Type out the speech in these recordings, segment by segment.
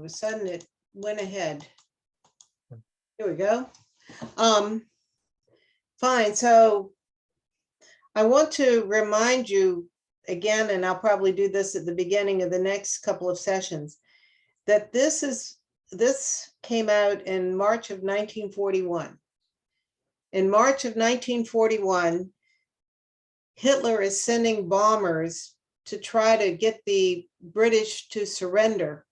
a sudden it went ahead. Here we go. Fine, so I want to remind you again, and I'll probably do this at the beginning of the next couple of sessions, that this came out in March of 1941. In March of 1941, Hitler is sending bombers to try to get the British to surrender.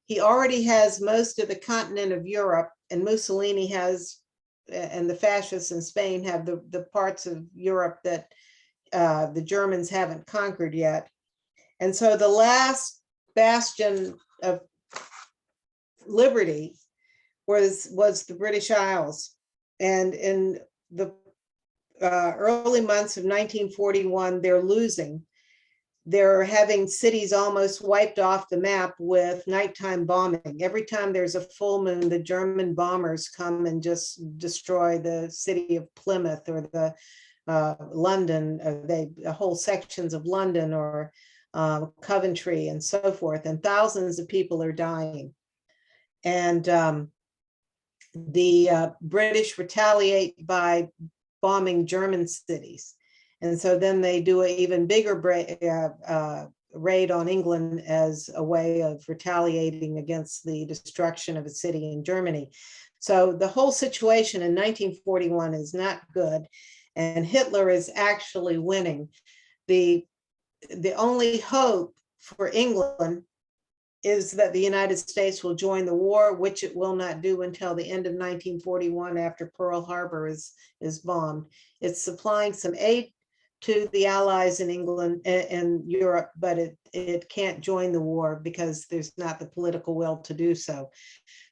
He already has most of the continent of Europe, and Mussolini has, and the fascists in Spain have the parts of Europe that the Germans haven't conquered yet. And so the last bastion of liberty was the British Isles. And in the early months of 1941, they're losing. They're having cities almost wiped off the map with nighttime bombing. Every time there's a full moon, the German bombers come and just destroy the city of Plymouth or the London, whole sections of London or Coventry and so forth. And thousands of people are dying. And the British retaliate by bombing German cities. And so then they do an even bigger raid on England as a way of retaliating against the destruction of a city in Germany. So the whole situation in 1941 is not good, and Hitler is actually winning. The only hope for England is that the United States will join the war, which it will not do until the end of 1941 after Pearl Harbor is bombed. It's supplying some aid to the Allies in England and Europe, but it can't join the war because there's not the political will to do so.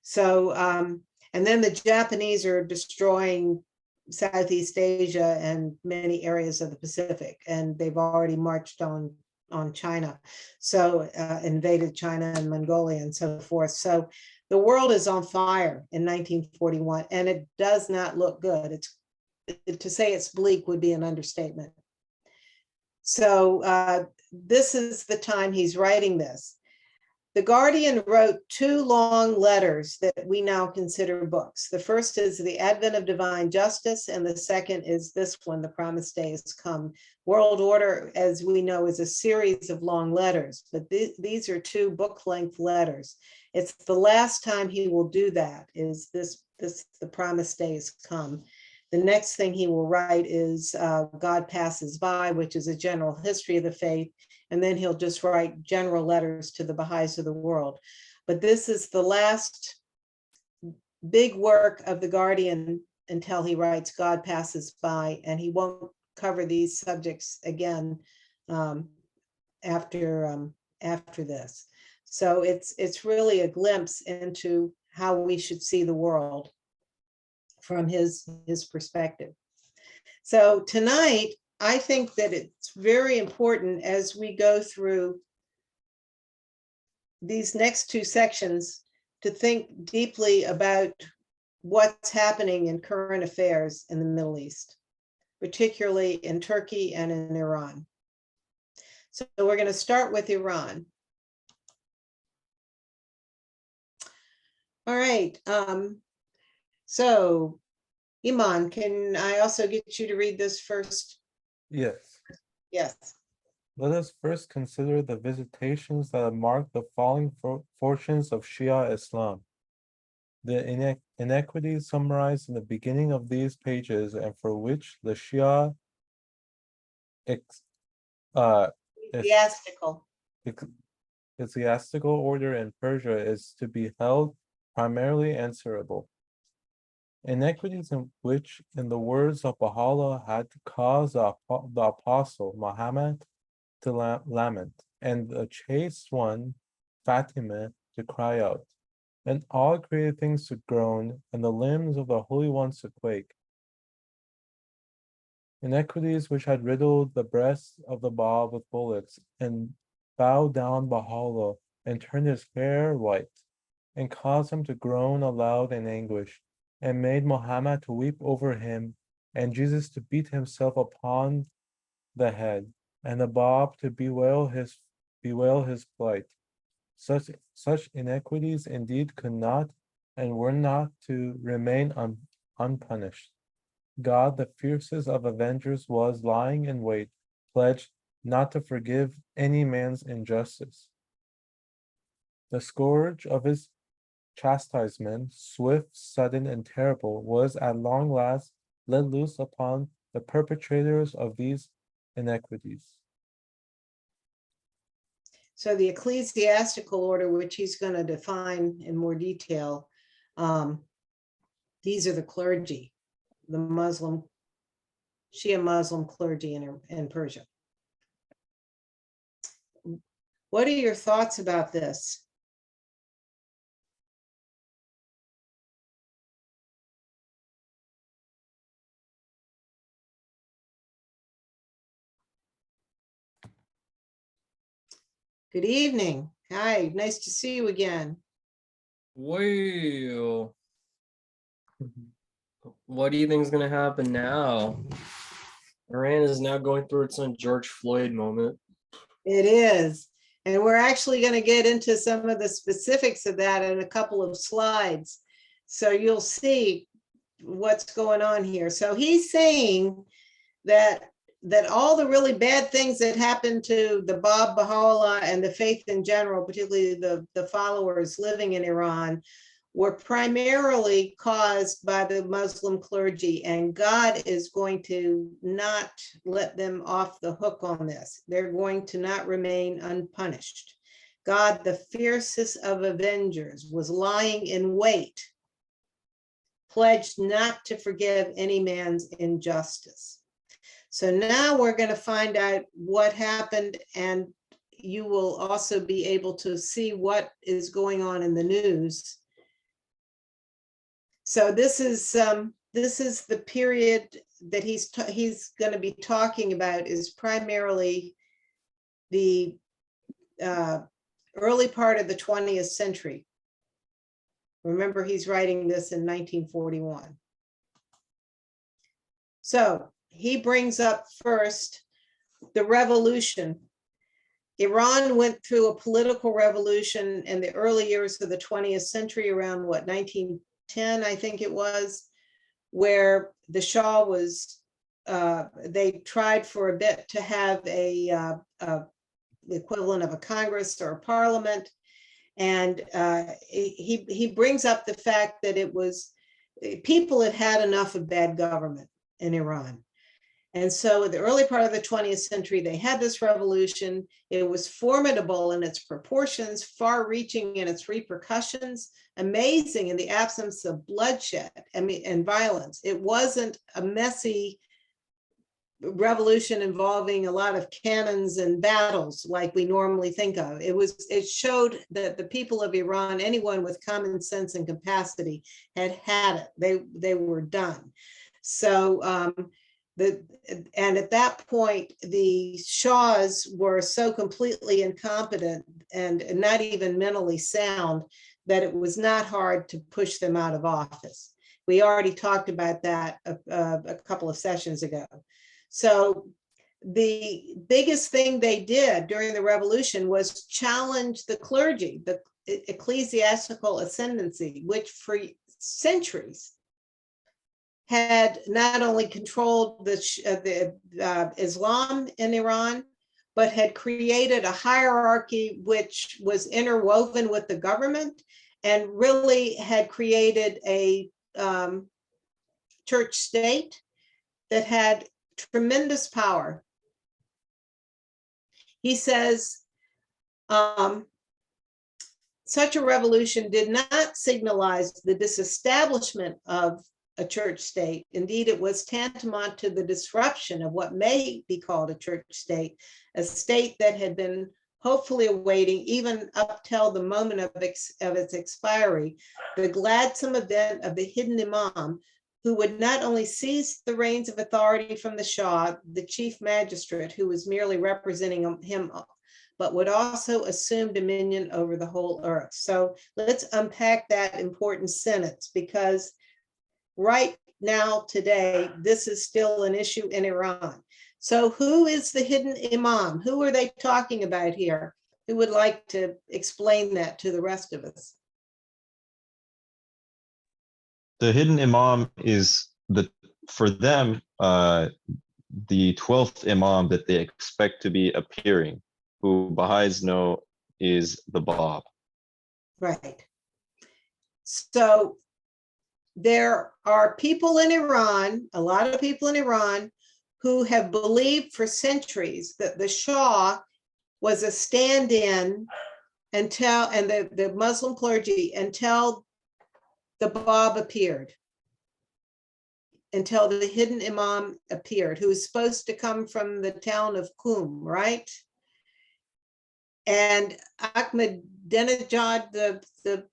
So, and then the Japanese are destroying Southeast Asia and many areas of the Pacific, and they've already marched on China, so invaded China and Mongolia and so forth. So the world is on fire in 1941, and it does not look good. To say it's bleak would be an understatement. So this is the time he's writing this. The Guardian wrote 2 long letters that we now consider books. The first is The Advent of Divine Justice, and the second is this one, The Promised Day Has Come. World Order, as we know, is a series of long letters, but these are 2 book-length letters. It's the last time he will do that, is this The Promised Day Has Come. The next thing he will write is God Passes By, which is a general history of the faith. And then he'll just write general letters to the Baha'is of the world. But this is the last big work of the Guardian until he writes God Passes By, and he won't cover these subjects again after this. So it's really a glimpse into how we should see the world from his perspective. So tonight, I think that it's very important as we go through these next 2 sections to think deeply about what's happening in current affairs in the Middle East, particularly in Turkey and in Iran. So we're going to start with Iran. All right. So, Iman, can I also get you to read this first? Yes. Yes. Let us first consider the visitations that have marked the falling fortunes of Shia Islam. The inequities summarized in the beginning of these pages, and for which the Shia ecclesiastical order in Persia is to be held primarily answerable. Inequities in which, in the words of Baha'u'llah, had caused the apostle Muhammad to lament, and the chaste one, Fatima, to cry out, and all created things to groan, and the limbs of the holy ones to quake. Inequities which had riddled the breast of the Bab with bullets, and bowed down Baha'u'llah, and turned his hair white, and caused him to groan aloud in anguish, and made Muhammad to weep over him, and Jesus to beat himself upon the head, and the Bab to bewail his plight. Such inequities indeed could not and were not to remain unpunished. God, the fiercest of avengers, was lying in wait, pledged not to forgive any man's injustice. The scourge of his chastisement, swift, sudden, and terrible, was at long last let loose upon the perpetrators of these inequities. So the ecclesiastical order, which he's going to define in more detail, these are the clergy, the Shia Muslim clergy in Persia. What are your thoughts about this? Good evening. Hi, nice to see you again. Well, what do you think is going to happen now? Iran is now going through its own George Floyd moment. It is. And we're actually going to get into some of the specifics of that in a couple of slides. So you'll see what's going on here. So he's saying that all the really bad things that happened to the Bab Baha'u'llah and the faith in general, particularly the followers living in Iran, were primarily caused by the Muslim clergy, and God is going to not let them off the hook on this. They're going to not remain unpunished. God, the fiercest of avengers, was lying in wait, pledged not to forgive any man's injustice. So now we're going to find out what happened, and you will also be able to see what is going on in the news. So this is the period that he's going to be talking about, is primarily the early part of the 20th century. Remember, he's writing this in 1941. So he brings up first the revolution. Iran went through a political revolution in the early years of the 20th century, around 1910, I think it was, where the Shah was, they tried for a bit to have the equivalent of a Congress or a parliament. And he brings up the fact that it was, people had had enough of bad government in Iran. And so in the early part of the 20th century, they had this revolution. It was formidable in its proportions, far-reaching in its repercussions, amazing in the absence of bloodshed and violence. It wasn't a messy revolution involving a lot of cannons and battles like we normally think of. It showed that the people of Iran, anyone with common sense and capacity, had it. They were done. So and at that point, the Shahs were so completely incompetent and not even mentally sound that it was not hard to push them out of office. We already talked about that a couple of sessions ago. So the biggest thing they did during the revolution was challenge the clergy, the ecclesiastical ascendancy, which for centuries had not only controlled the Islam in Iran, but had created a hierarchy which was interwoven with the government and really had created a church state that had tremendous power. He says, such a revolution did not signalize the disestablishment of a church state. Indeed, it was tantamount to the disruption of what may be called a church state, a state that had been hopefully awaiting, even up till the moment of its expiry, the gladsome event of the hidden imam, who would not only seize the reins of authority from the Shah, the chief magistrate, who was merely representing him, but would also assume dominion over the whole earth. So let's unpack that important sentence, because right now, today, this is still an issue in Iran. So who is the hidden imam? Who are they talking about here? Who would like to explain that to the rest of us? The hidden imam is for them, the 12th imam that they expect to be appearing, who Baha'is know is the Bab. Right. So there are people in Iran, a lot of people in Iran, who have believed for centuries that the Shah was a stand-in until, and the Muslim clergy, until the Bab appeared, until the hidden imam appeared, who was supposed to come from the town of Qum, right? And Ahmadinejad, the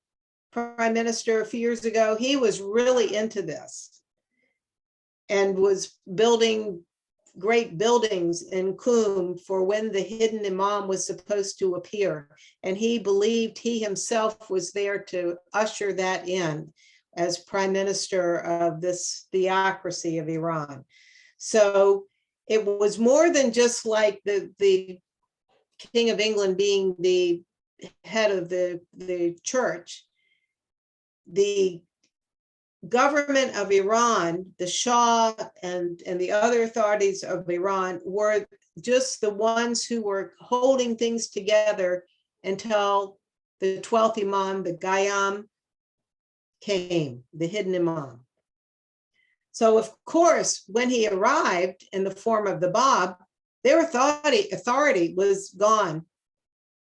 prime minister a few years ago, he was really into this and was building great buildings in Qum for when the hidden imam was supposed to appear. And he believed he himself was there to usher that in as prime minister of this theocracy of Iran. So it was more than just like the King of England being the head of the church. The government of Iran, the Shah and the other authorities of Iran were just the ones who were holding things together until the 12th Imam, the Qayyam, came, the hidden Imam. So of course, when he arrived in the form of the Bab, their authority was gone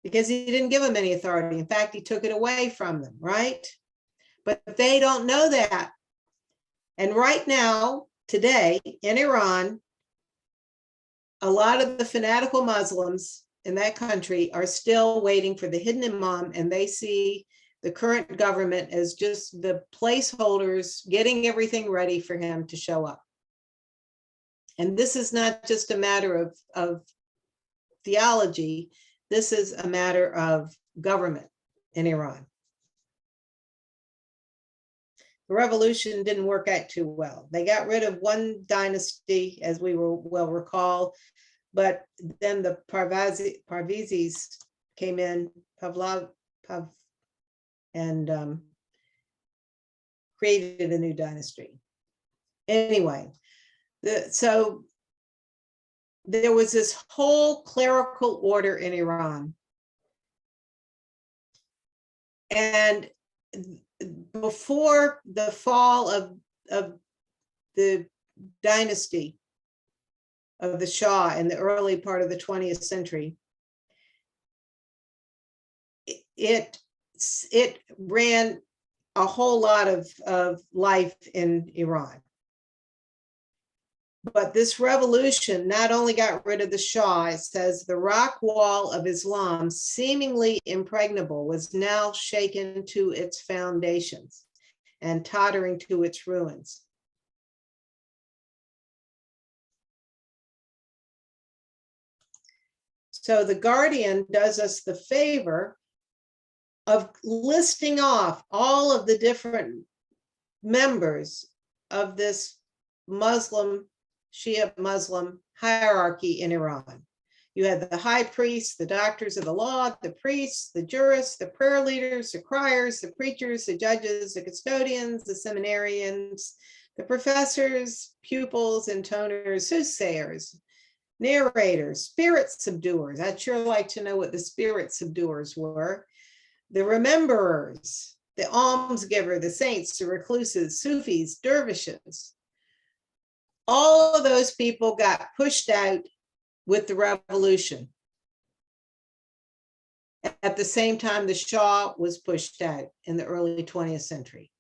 because he didn't give them any authority. In fact, he took it away from them, right? But they don't know that. And right now, today in Iran, a lot of the fanatical Muslims in that country are still waiting for the hidden imam, and they see the current government as just the placeholders getting everything ready for him to show up. And this is not just a matter of theology. This is a matter of government in Iran. The revolution didn't work out too well. They got rid of one dynasty, as we will recall, but then the Parvizis came in, and created a new dynasty. Anyway, so there was this whole clerical order in Iran. And before the fall of the dynasty of the Shah in the early part of the 20th century, it ran a whole lot of life in Iran. But this revolution not only got rid of the Shah, it says the rock wall of Islam, seemingly impregnable, was now shaken to its foundations and tottering to its ruins. So the Guardian does us the favor of listing off all of the different members of this Shia Muslim hierarchy in Iran. You had the high priests, the doctors of the law, the priests, the jurists, the prayer leaders, the criers, the preachers, the judges, the custodians, the seminarians, the professors, pupils, intoners, soothsayers, narrators, spirit subduers. I'd sure like to know what the spirit subduers were. The rememberers, the almsgiver, the saints, the recluses, Sufis, dervishes. All of those people got pushed out with the revolution. At the same time, the Shah was pushed out in the early 20th century.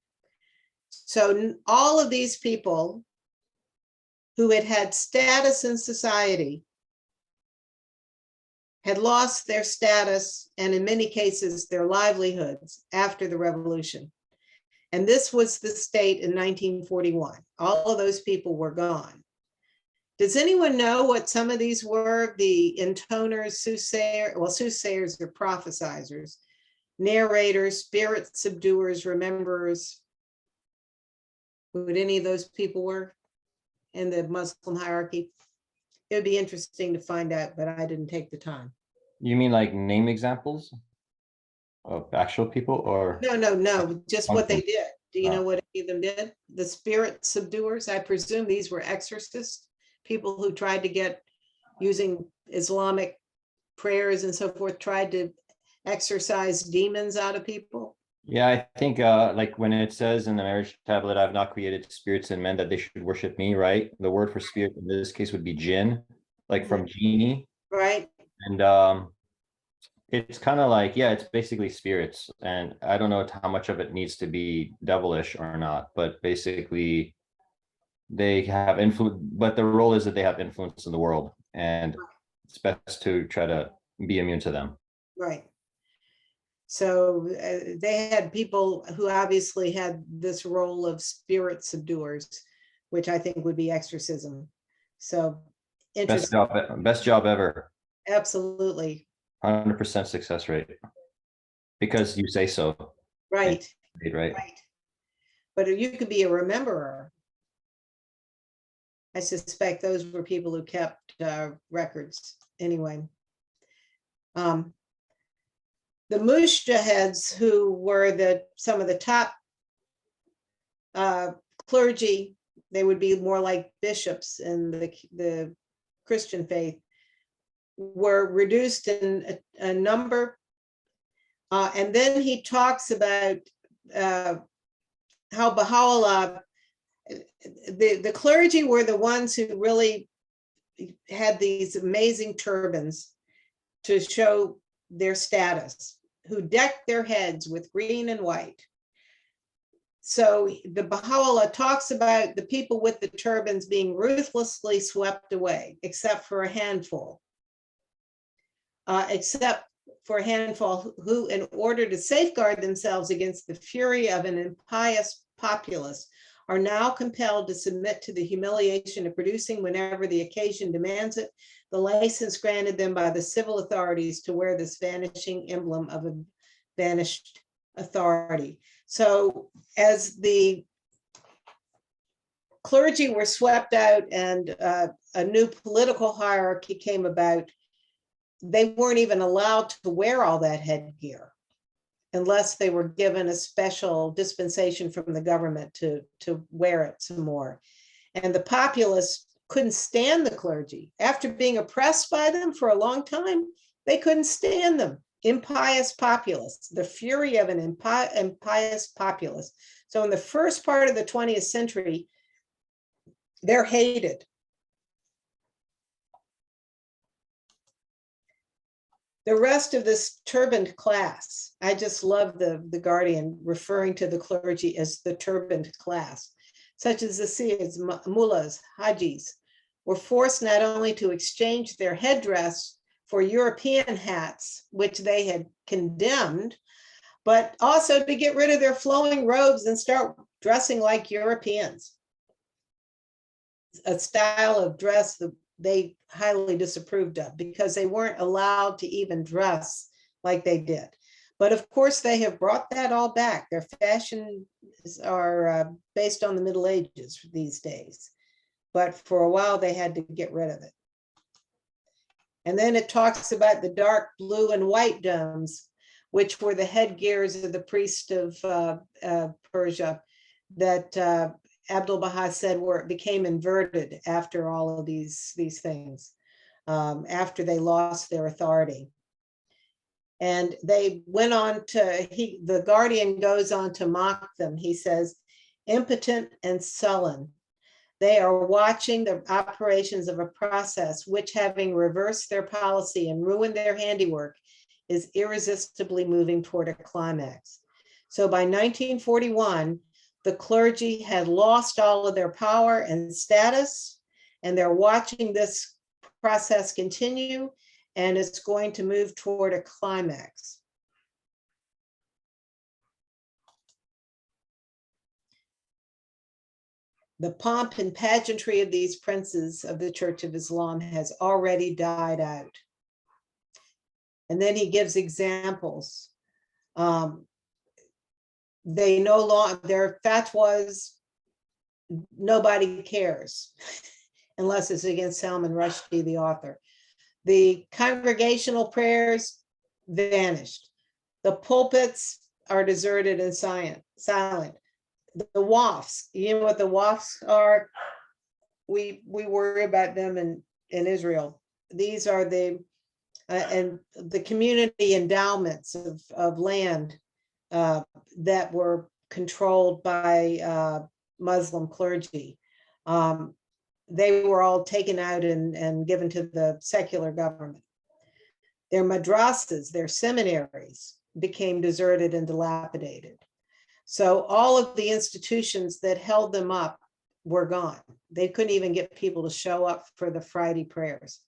So all of these people who had status in society had lost their status and in many cases their livelihoods after the revolution. And this was the state in 1941. All of those people were gone. Does anyone know what some of these were? The intoners, soothsayers are prophesizers, narrators, spirit subduers, rememberers. What any of those people were in the Muslim hierarchy? It would be interesting to find out, but I didn't take the time. You mean like name examples of actual people or? No, just what they Function. did. Do you know Oh. what any of them did? The spirit subduers, I presume these were exorcists, people who tried to get, using Islamic prayers and so forth, tried to exorcise demons out of people. Yeah, I think like when it says in the marriage tablet, I've not created spirits and men that they should worship me, right? The word for spirit in this case would be jinn, like from genie. Right, And it's kind of like, yeah, it's basically spirits. And I don't know how much of it needs to be devilish or not, but basically they have influence, but the role is that they have influence in the world, and it's best to try to be immune to them. right. So they had people who obviously had this role of spirit subduers, which I think would be exorcism. So interesting, Best job ever. absolutely, 100% success rate. Because you say so. right, Right. right. But you could be a rememberer. I suspect those were people who kept records anyway. The Mujtahids, who were some of the top clergy, they would be more like bishops in the Christian faith, were reduced in a number. And then he talks about how Baha'u'llah, the clergy were the ones who really had these amazing turbans to show their status, who decked their heads with green and white. So the Baha'u'llah talks about the people with the turbans being ruthlessly swept away, except for a handful. Who, in order to safeguard themselves against the fury of an impious populace, are now compelled to submit to the humiliation of producing, whenever the occasion demands it, the license granted them by the civil authorities to wear this vanishing emblem of a vanished authority. So as the clergy were swept out and a new political hierarchy came about, they weren't even allowed to wear all that headgear unless they were given a special dispensation from the government to wear it some more. And the populace couldn't stand the clergy. After being oppressed by them for a long time, they couldn't stand them. Impious populace, the fury of an impious populace. So in the first part of the 20th century, they're hated. The rest of this turbaned class, I just love the Guardian referring to the clergy as the turbaned class, such as the Sayyids, mullahs, hajis, were forced not only to exchange their headdress for European hats, which they had condemned, but also to get rid of their flowing robes and start dressing like Europeans. A style of dress that they highly disapproved of, because they weren't allowed to even dress like they did. But of course, they have brought that all back. Their fashions are based on the Middle Ages these days. But for a while, they had to get rid of it. And then it talks about the dark blue and white domes, which were the headgears of the priest of Persia, that Abdu'l-Baha said it became inverted after all of these things, after they lost their authority. And they went on to, the Guardian goes on to mock them. He says, impotent and sullen, they are watching the operations of a process which, having reversed their policy and ruined their handiwork, is irresistibly moving toward a climax. So by 1941, the clergy had lost all of their power and status, and they're watching this process continue, and it's going to move toward a climax. The pomp and pageantry of these princes of the Church of Islam has already died out. And then he gives examples. They no longer, their fatwas, nobody cares unless it's against Salman Rushdie, the author. The congregational prayers vanished. The pulpits are deserted and silent. The wafts, you know what the wafts are? We worry about them in Israel. These are and the community endowments of land that were controlled by Muslim clergy. They were all taken out and given to the secular government. Their madrasas, their seminaries became deserted and dilapidated. So all of the institutions that held them up were gone. They couldn't even get people to show up for the Friday prayers.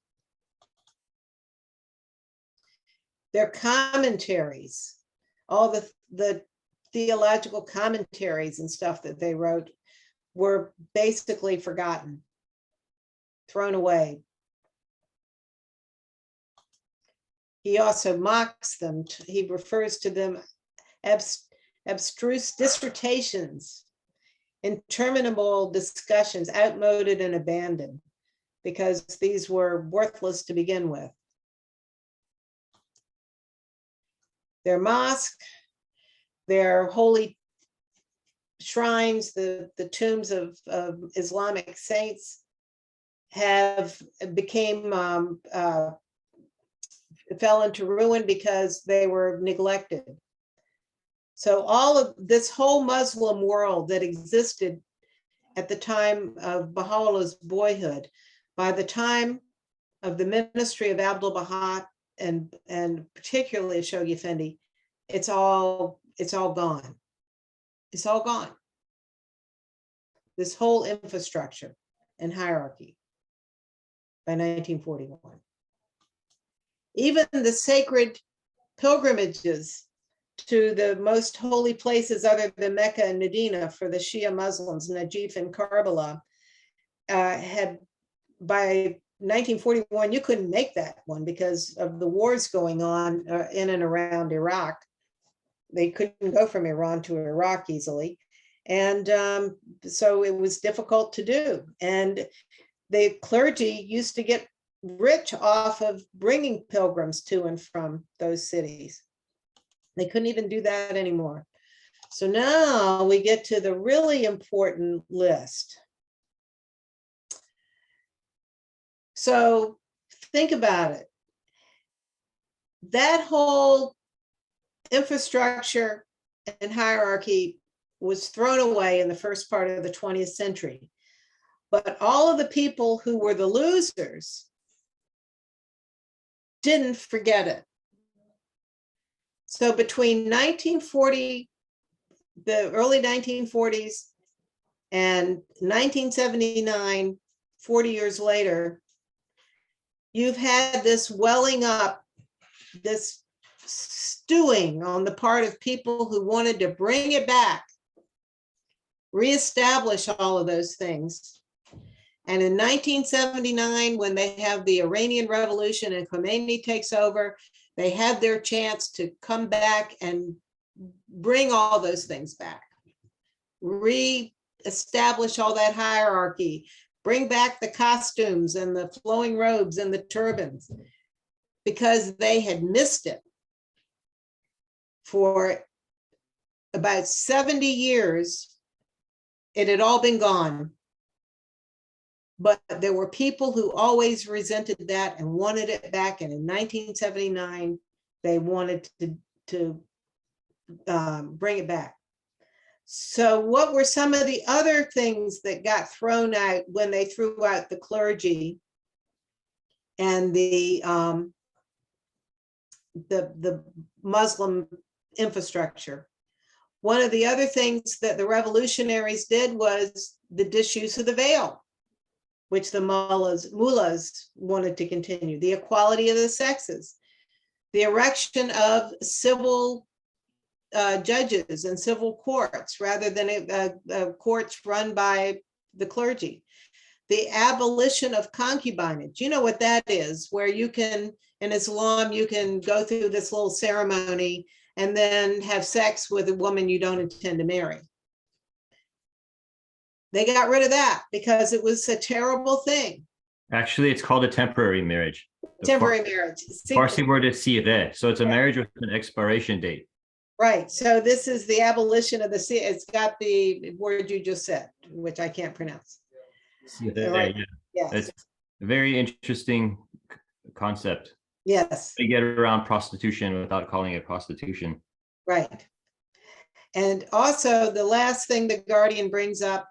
Their commentaries, all the theological commentaries and stuff that they wrote were basically forgotten, thrown away. He also mocks them. He refers to them abstruse dissertations, interminable discussions, outmoded and abandoned, because these were worthless to begin with. Their mosque, their holy shrines, the tombs of Islamic saints fell into ruin because they were neglected. So all of this whole Muslim world that existed at the time of Baha'u'llah's boyhood, by the time of the ministry of Abdul Baha and particularly Shoghi Effendi, it's all gone. It's all gone. This whole infrastructure and hierarchy by 1941. Even the sacred pilgrimages to the most holy places other than Mecca and Medina for the Shia Muslims, Najif and Karbala, had by 1941, you couldn't make that one because of the wars going on in and around Iraq. They couldn't go from Iran to Iraq easily. And so it was difficult to do. And the clergy used to get rich off of bringing pilgrims to and from those cities. They couldn't even do that anymore. So now we get to the really important list. So think about it. That whole infrastructure and hierarchy was thrown away in the first part of the 20th century. But all of the people who were the losers didn't forget it. So between 1940, the early 1940s, and 1979, 40 years later, you've had this welling up, this stewing on the part of people who wanted to bring it back, reestablish all of those things. And in 1979, when they have the Iranian Revolution and Khomeini takes over, they had their chance to come back and bring all those things back, re-establish all that hierarchy, bring back the costumes and the flowing robes and the turbans, because they had missed it. For about 70 years, it had all been gone. But there were people who always resented that and wanted it back. And in 1979, they wanted to bring it back. So what were some of the other things that got thrown out when they threw out the clergy and the Muslim infrastructure? One of the other things that the revolutionaries did was the disuse of the veil, which the mullahs wanted to continue, the equality of the sexes, the erection of civil judges and civil courts rather than courts run by the clergy, the abolition of concubinage. You know what that is, where you can, in Islam, you can go through this little ceremony and then have sex with a woman you don't intend to marry. They got rid of that because it was a terrible thing. Actually, it's called a temporary marriage. The temporary marriage. See, Farsi word is sireh, so it's a marriage with an expiration date. right, so this is the abolition of the, it's got the word you just said, which I can't pronounce. Sireh, Right. yeah. Yes, It's a very interesting concept. yes, They get around prostitution without calling it prostitution. right. And also, the last thing the Guardian brings up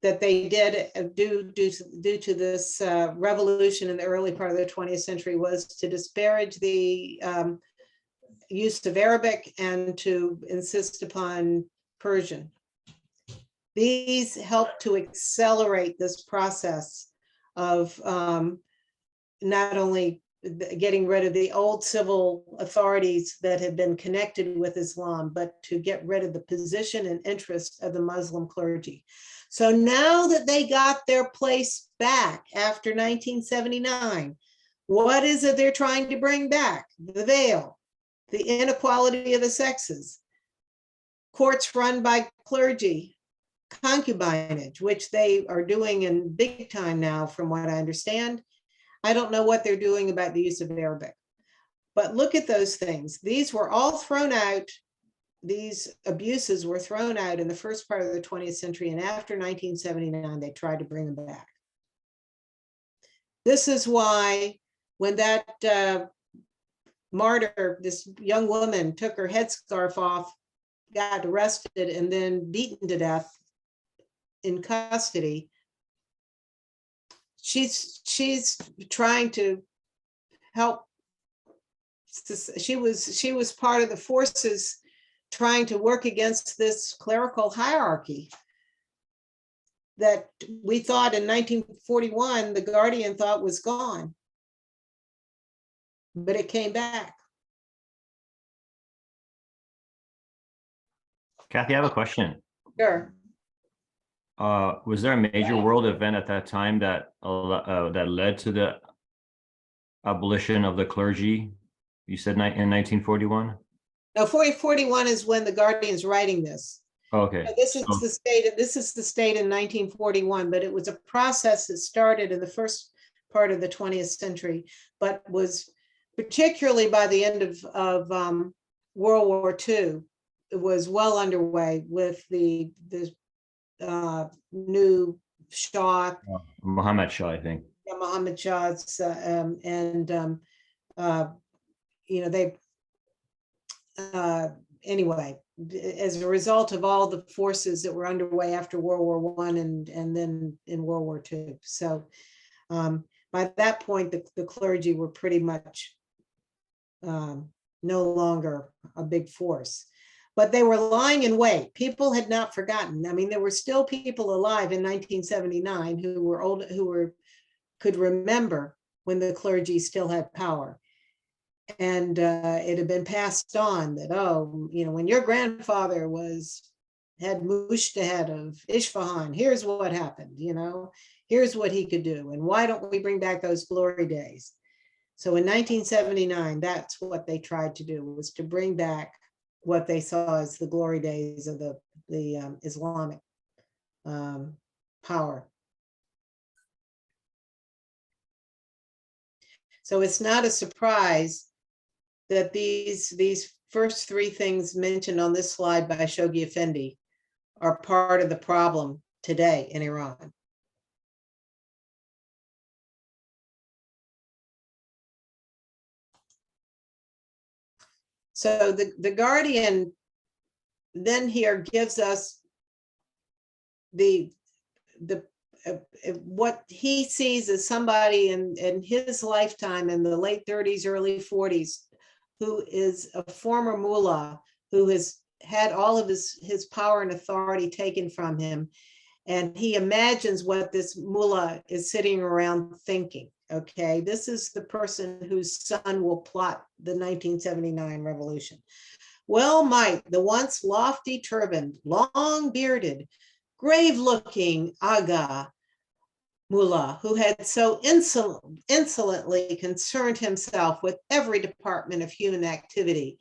that they did due to this revolution in the early part of the 20th century was to disparage the use of Arabic and to insist upon Persian. These help to accelerate this process of not only getting rid of the old civil authorities that had been connected with Islam, but to get rid of the position and interest of the Muslim clergy. So now that they got their place back after 1979, what is it they're trying to bring back? The veil, the inequality of the sexes, courts run by clergy, concubinage, which they are doing in big time now, from what I understand. I don't know what they're doing about the use of Arabic, but look at those things. These were all thrown out. These abuses were thrown out in the first part of the 20th century, and after 1979, they tried to bring them back. This is why when that martyr, this young woman, took her headscarf off, got arrested, and then beaten to death in custody, she's trying to help. She was part of the forces trying to work against this clerical hierarchy that we thought in 1941 the Guardian thought was gone, but it came back. Kathy, I have a question. Sure. Was there a major world event at that time that that led to the abolition of the clergy? You said in 1941? No, 41 is when the Guardian's writing this. Okay. This is So- the state. This is the state in 1941, but it was a process that started in the first part of the 20th century, but was particularly by the end of World War II. It was well underway with the new Shah, Muhammad Shah, I think. Muhammad Shah's, you know, they anyway, as a result of all the forces that were underway after World War I and then in World War II. So by that point, the clergy were pretty much no longer a big force, but they were lying in wait. People had not forgotten. I mean, there were still people alive in 1979 who were old, could remember when the clergy still had power. And it had been passed on that, oh, you know, when your grandfather had Mushtahid of Isfahan, here's what happened, you know, here's what he could do. And why don't we bring back those glory days? So in 1979, that's what they tried to do, was to bring back what they saw as the glory days of the Islamic power. So it's not a surprise that these first three things mentioned on this slide by Shoghi Effendi are part of the problem today in Iran. So the Guardian then here gives us what he sees as somebody in his lifetime in the late 30s, early 40s, who is a former mullah who has had all of his power and authority taken from him. And he imagines what this mullah is sitting around thinking. Okay, this is the person whose son will plot the 1979 revolution. Well might the once lofty turbaned, long bearded, grave looking Aga mullah, who had so insolently concerned himself with every department of human activity,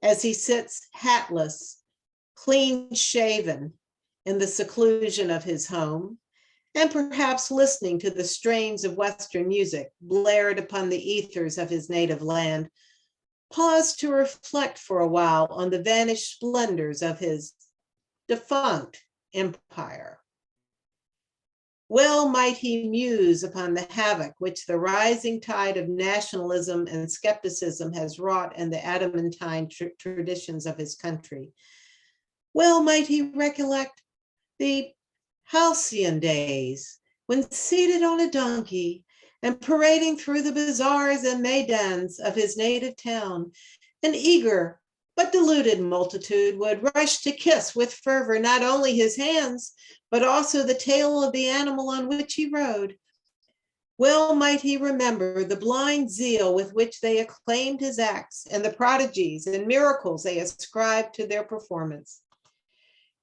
as he sits hatless, clean shaven in the seclusion of his home, and perhaps listening to the strains of Western music blared upon the ethers of his native land, paused to reflect for a while on the vanished splendors of his defunct empire. Well might he muse upon the havoc which the rising tide of nationalism and skepticism has wrought in the adamantine traditions of his country. Well might he recollect the halcyon days when, seated on a donkey and parading through the bazaars and maidans of his native town, an eager but deluded multitude would rush to kiss with fervor not only his hands, but also the tail of the animal on which he rode. Well might he remember the blind zeal with which they acclaimed his acts and the prodigies and miracles they ascribed to their performance.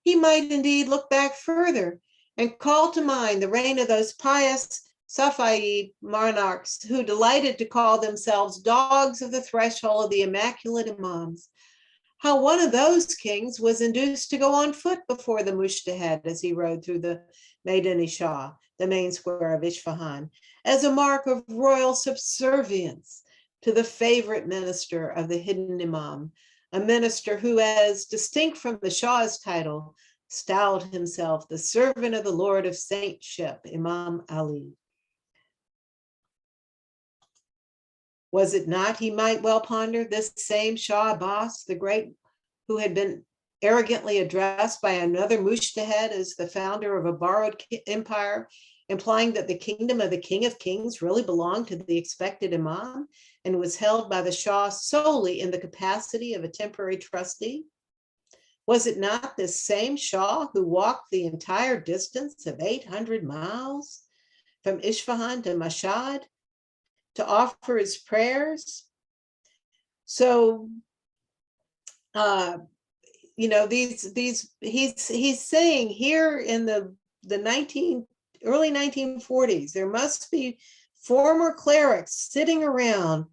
He might indeed look back further and call to mind the reign of those pious Safavid monarchs who delighted to call themselves dogs of the threshold of the immaculate imams. How one of those kings was induced to go on foot before the Mushtahid as he rode through the Maidani Shah, the main square of Isfahan, as a mark of royal subservience to the favorite minister of the hidden imam, a minister who, as distinct from the Shah's title, styled himself the servant of the Lord of Saintship, Imam Ali. Was it not, he might well ponder, this same Shah Abbas, the great, who had been arrogantly addressed by another Mushtahid as the founder of a borrowed empire, implying that the kingdom of the King of Kings really belonged to the expected Imam and was held by the Shah solely in the capacity of a temporary trustee? Was it not this same Shah who walked the entire distance of 800 miles from Isfahan to Mashhad to offer his prayers? So, he's saying here in the early 1940s, there must be former clerics sitting around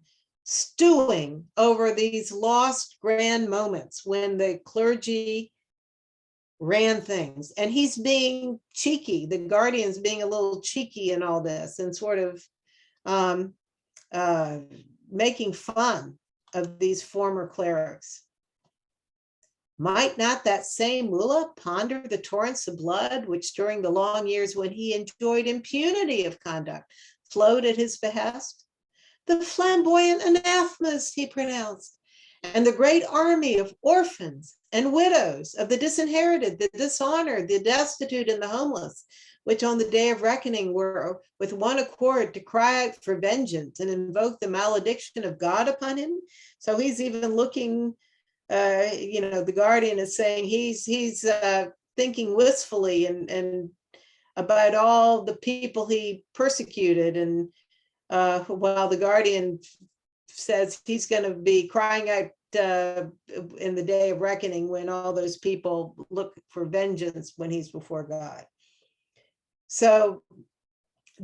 stewing over these lost grand moments when the clergy ran things. And he's being cheeky, the Guardian's being a little cheeky in all this and sort of making fun of these former clerics. Might not that same mullah ponder the torrents of blood which during the long years when he enjoyed impunity of conduct flowed at his behest? The flamboyant anathemas he pronounced, and the great army of orphans and widows, of the disinherited, the dishonored, the destitute, and the homeless, which on the day of reckoning were with one accord to cry out for vengeance and invoke the malediction of God upon him. So he's even looking, the Guardian is saying he's thinking wistfully and about all the people he persecuted, and while the Guardian says he's going to be crying out in the day of reckoning when all those people look for vengeance when he's before God. So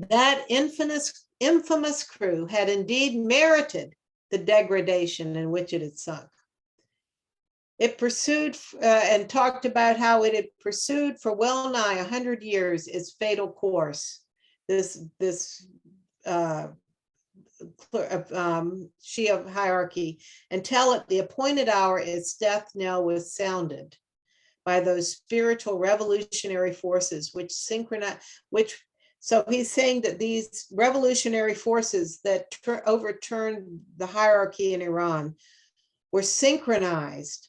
that infamous crew had indeed merited the degradation in which it had sunk. It pursued and talked about how it had pursued for well nigh 100 years its fatal course, this Shia hierarchy, until at the appointed hour its death knell was sounded by those spiritual revolutionary forces so he's saying that these revolutionary forces that overturned the hierarchy in Iran were synchronized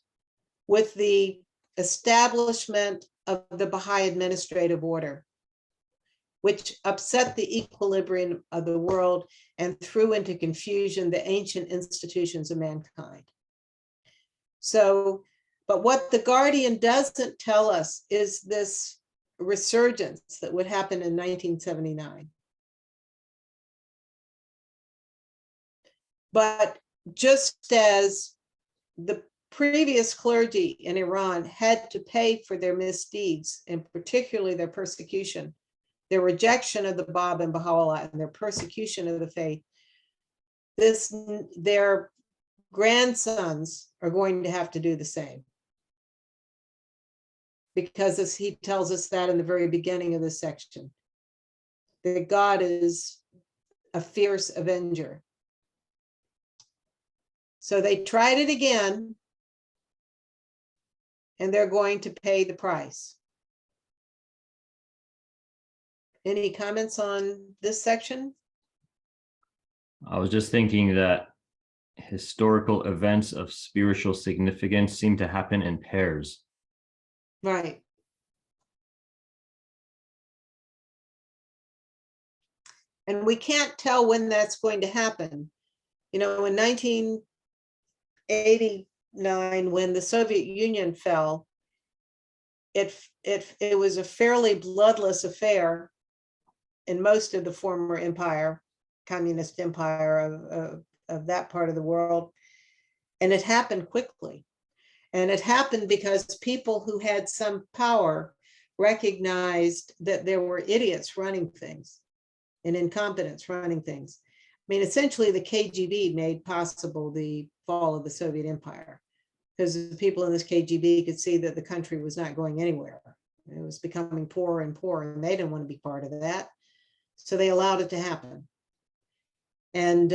with the establishment of the Baha'i administrative order, which upset the equilibrium of the world and threw into confusion the ancient institutions of mankind. So, but what the Guardian doesn't tell us is this resurgence that would happen in 1979. But just as the previous clergy in Iran had to pay for their misdeeds, and particularly their persecution, their rejection of the Bab and Baha'u'llah, and their persecution of the faith, their grandsons are going to have to do the same. Because as he tells us that in the very beginning of this section, that God is a fierce avenger. So they tried it again, and they're going to pay the price. Any comments on this section? I was just thinking that historical events of spiritual significance seem to happen in pairs. Right. And we can't tell when that's going to happen. You know, in 1989, when the Soviet Union fell, it was a fairly bloodless affair in most of the former empire, communist empire of that part of the world. And it happened quickly. And it happened because people who had some power recognized that there were idiots running things and incompetents running things. I mean, essentially the KGB made possible the fall of the Soviet Empire, because the people in this KGB could see that the country was not going anywhere. It was becoming poorer and poorer, and they didn't want to be part of that. So they allowed it to happen. And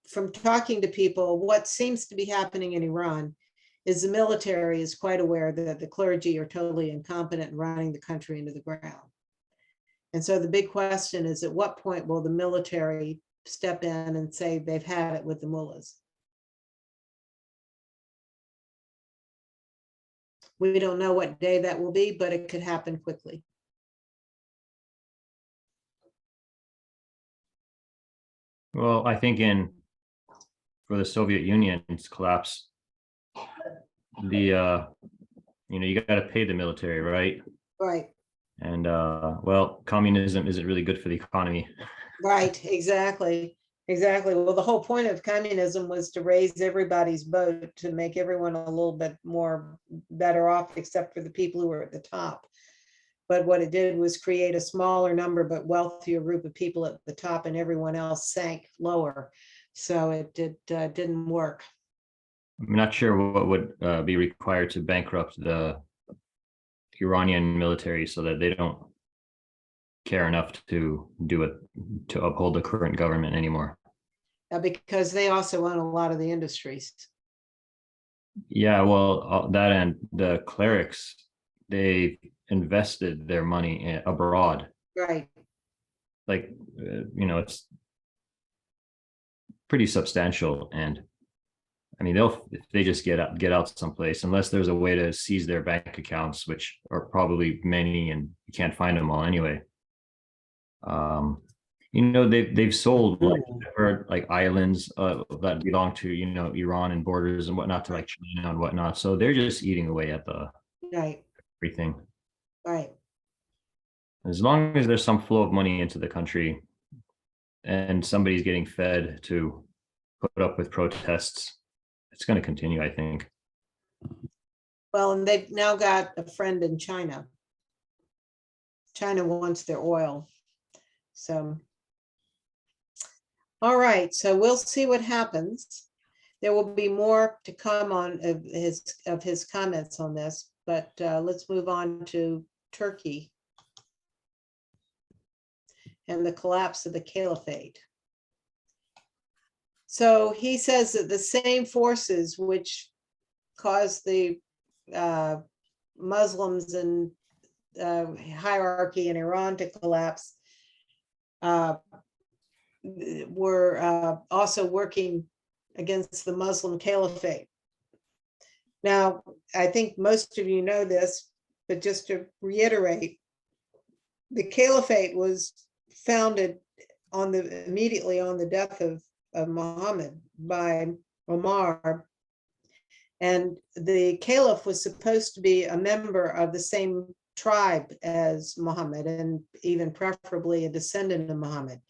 from talking to people, what seems to be happening in Iran is the military is quite aware that the clergy are totally incompetent in running the country into the ground. And so the big question is, at what point will the military step in and say they've had it with the mullahs? We don't know what day that will be, but it could happen quickly. Well, I think for the Soviet Union's collapse, you got to pay the military, right? Right. And well, communism isn't really good for the economy. Right, exactly. Exactly. Well, the whole point of communism was to raise everybody's boat, to make everyone a little bit more better off, except for the people who were at the top. But what it did was create a smaller number but wealthier group of people at the top, and everyone else sank lower. So it didn't work. I'm not sure what would be required to bankrupt the Iranian military so that they don't care enough to do it, to uphold the current government anymore. Because they also own a lot of the industries. Yeah, well, that and the clerics, they invested their money abroad. Right. Like, it's pretty substantial. And I mean, if they just get out someplace, unless there's a way to seize their bank accounts, which are probably many, and you can't find them all anyway. They've sold like islands that belong to Iran and borders and whatnot to like China and whatnot. So they're just eating away at everything. Right. As long as there's some flow of money into the country, and somebody's getting fed to put up with protests, it's going to continue, I think. Well, and they've now got a friend in China. China wants their oil. So, all right, so we'll see what happens. There will be more to come on of his comments on this, but let's move on to Turkey and the collapse of the caliphate. So he says that the same forces which caused the Muslims and hierarchy in Iran to collapse were also working against the Muslim caliphate. Now, I think most of you know this, but just to reiterate, the caliphate was founded immediately on the death of Muhammad by Omar. And the caliph was supposed to be a member of the same tribe as Muhammad, and even preferably a descendant of Muhammad.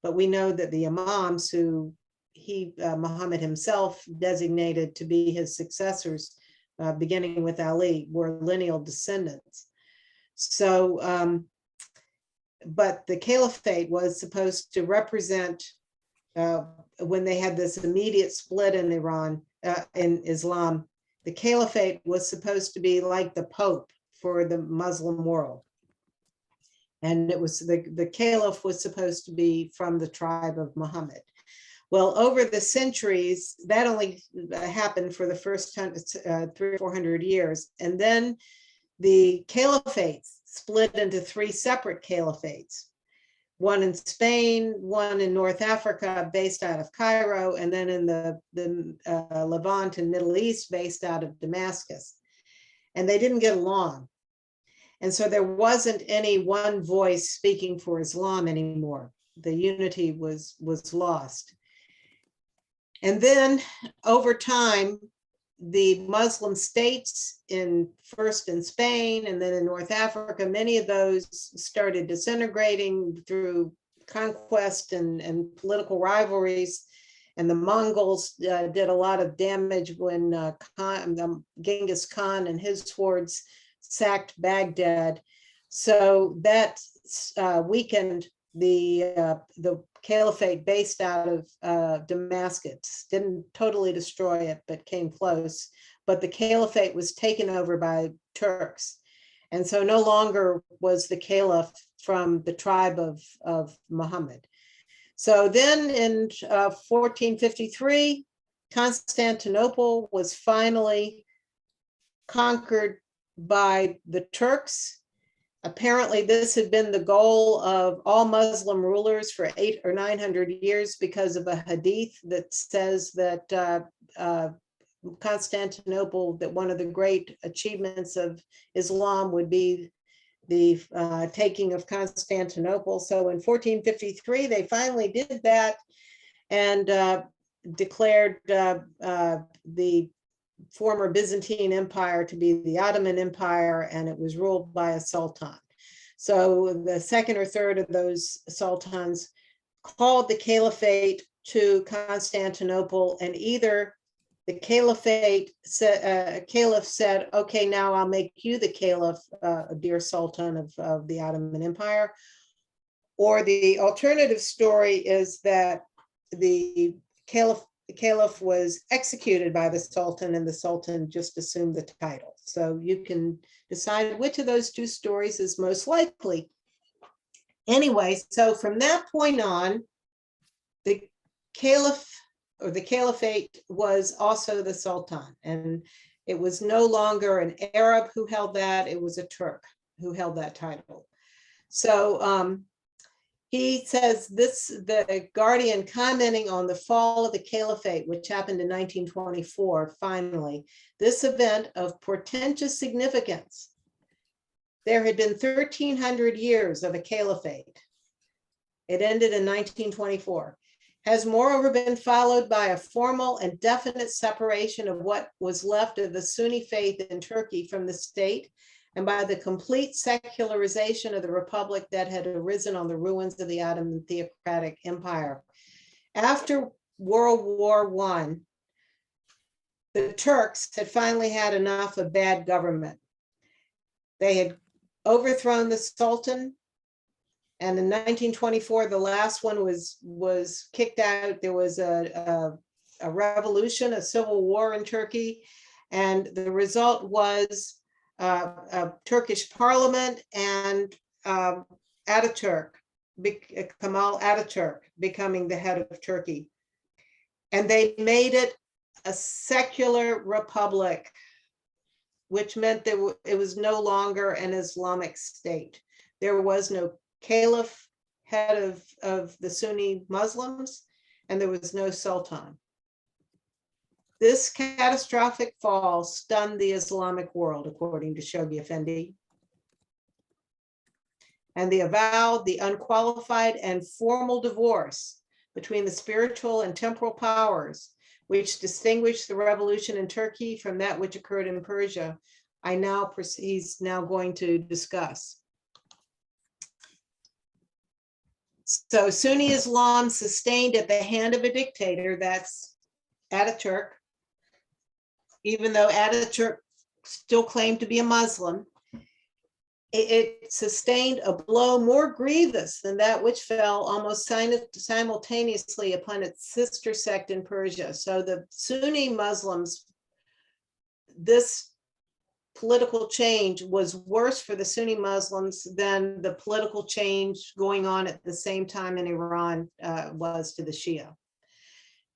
But we know that the imams who Muhammad himself designated to be his successors, beginning with Ali, were lineal descendants. So, but the caliphate was supposed to represent, when they had this immediate split in Iran, in Islam, the caliphate was supposed to be like the Pope for the Muslim world. And it was the caliph was supposed to be from the tribe of Muhammad. Well, over the centuries, that only happened for the first 300 or 400 years. And then the caliphates split into three separate caliphates, one in Spain, one in North Africa based out of Cairo, and then in the Levant and Middle East based out of Damascus. And they didn't get along. And so there wasn't any one voice speaking for Islam anymore. The unity was lost. And then over time, the Muslim states first in Spain and then in North Africa, many of those started disintegrating through conquest and political rivalries. And the Mongols did a lot of damage when Genghis Khan and his hordes sacked Baghdad. So that weakened the caliphate based out of Damascus. Didn't totally destroy it, but came close. But the caliphate was taken over by Turks. And so no longer was the caliph from the tribe of Muhammad. So then in 1453, Constantinople was finally conquered by the Turks. Apparently, this had been the goal of all Muslim rulers for 800 or 900 years because of a hadith that says that Constantinople, that one of the great achievements of Islam would be the taking of Constantinople. So in 1453, they finally did that and declared the former Byzantine Empire to be the Ottoman Empire, and it was ruled by a sultan. So the second or third of those sultans called the caliphate to Constantinople, and either the caliph said, okay, now I'll make you the caliph, dear sultan of the Ottoman Empire. Or the alternative story is that the caliph was executed by the sultan and the sultan just assumed the title. So you can decide which of those two stories is most likely. Anyway, so from that point on, the caliph or the caliphate was also the sultan, and it was no longer an Arab who held that, it was a Turk who held that title. So he says this, the Guardian, commenting on the fall of the caliphate, which happened in 1924, finally, this event of portentous significance. There had been 1,300 years of a caliphate. It ended in 1924. Has moreover been followed by a formal and definite separation of what was left of the Sunni faith in Turkey from the state, and by the complete secularization of the republic that had arisen on the ruins of the Ottoman theocratic empire. After World War I, the Turks had finally had enough of bad government. They had overthrown the Sultan, and in 1924, the last one was kicked out. There was a revolution, a civil war in Turkey, and the result was a Turkish parliament and Ataturk, Kemal Ataturk, becoming the head of Turkey. And they made it a secular republic, which meant that it was no longer an Islamic state. There was no caliph, head of the Sunni Muslims, and there was no sultan. This catastrophic fall stunned the Islamic world, according to Shoghi Effendi. And they avowed the unqualified and formal divorce between the spiritual and temporal powers, which distinguished the revolution in Turkey from that which occurred in Persia. He's now going to discuss. So Sunni Islam sustained at the hand of a dictator, that's Ataturk, even though Ataturk still claimed to be a Muslim, it sustained a blow more grievous than that which fell almost simultaneously upon its sister sect in Persia. So the Sunni Muslims, this political change was worse for the Sunni Muslims than the political change going on at the same time in Iran was to the Shia.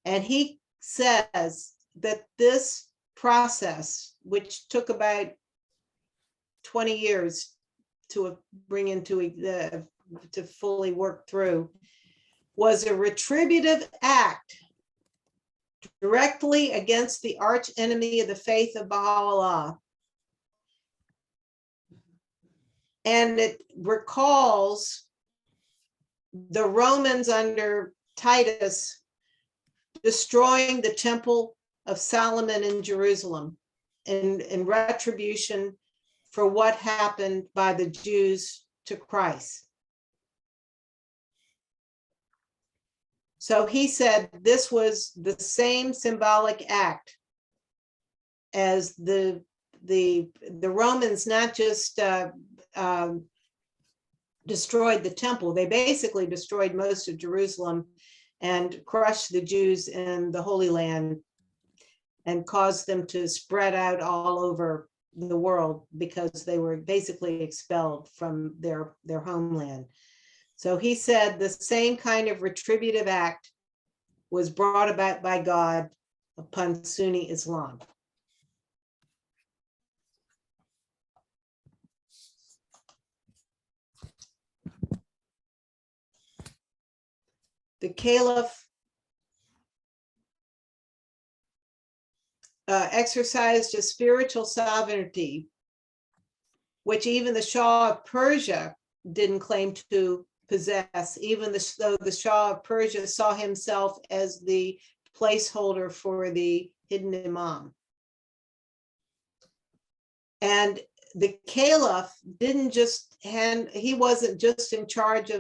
And he says that this process, which took about 20 years to bring into to fully work through, was a retributive act directly against the arch enemy of the faith of Baha'u'llah. And it recalls the Romans under Titus destroying the Temple of Solomon in Jerusalem in retribution for what happened by the Jews to Christ. So he said this was the same symbolic act as the Romans not just destroyed the temple, they basically destroyed most of Jerusalem and crushed the Jews in the Holy Land and caused them to spread out all over the world because they were basically expelled from their homeland. So he said the same kind of retributive act was brought about by God upon Sunni Islam. The Caliph exercised a spiritual sovereignty, which even the Shah of Persia didn't claim to possess, even though the Shah of Persia saw himself as the placeholder for the hidden imam. And the Caliph didn't just he wasn't just in charge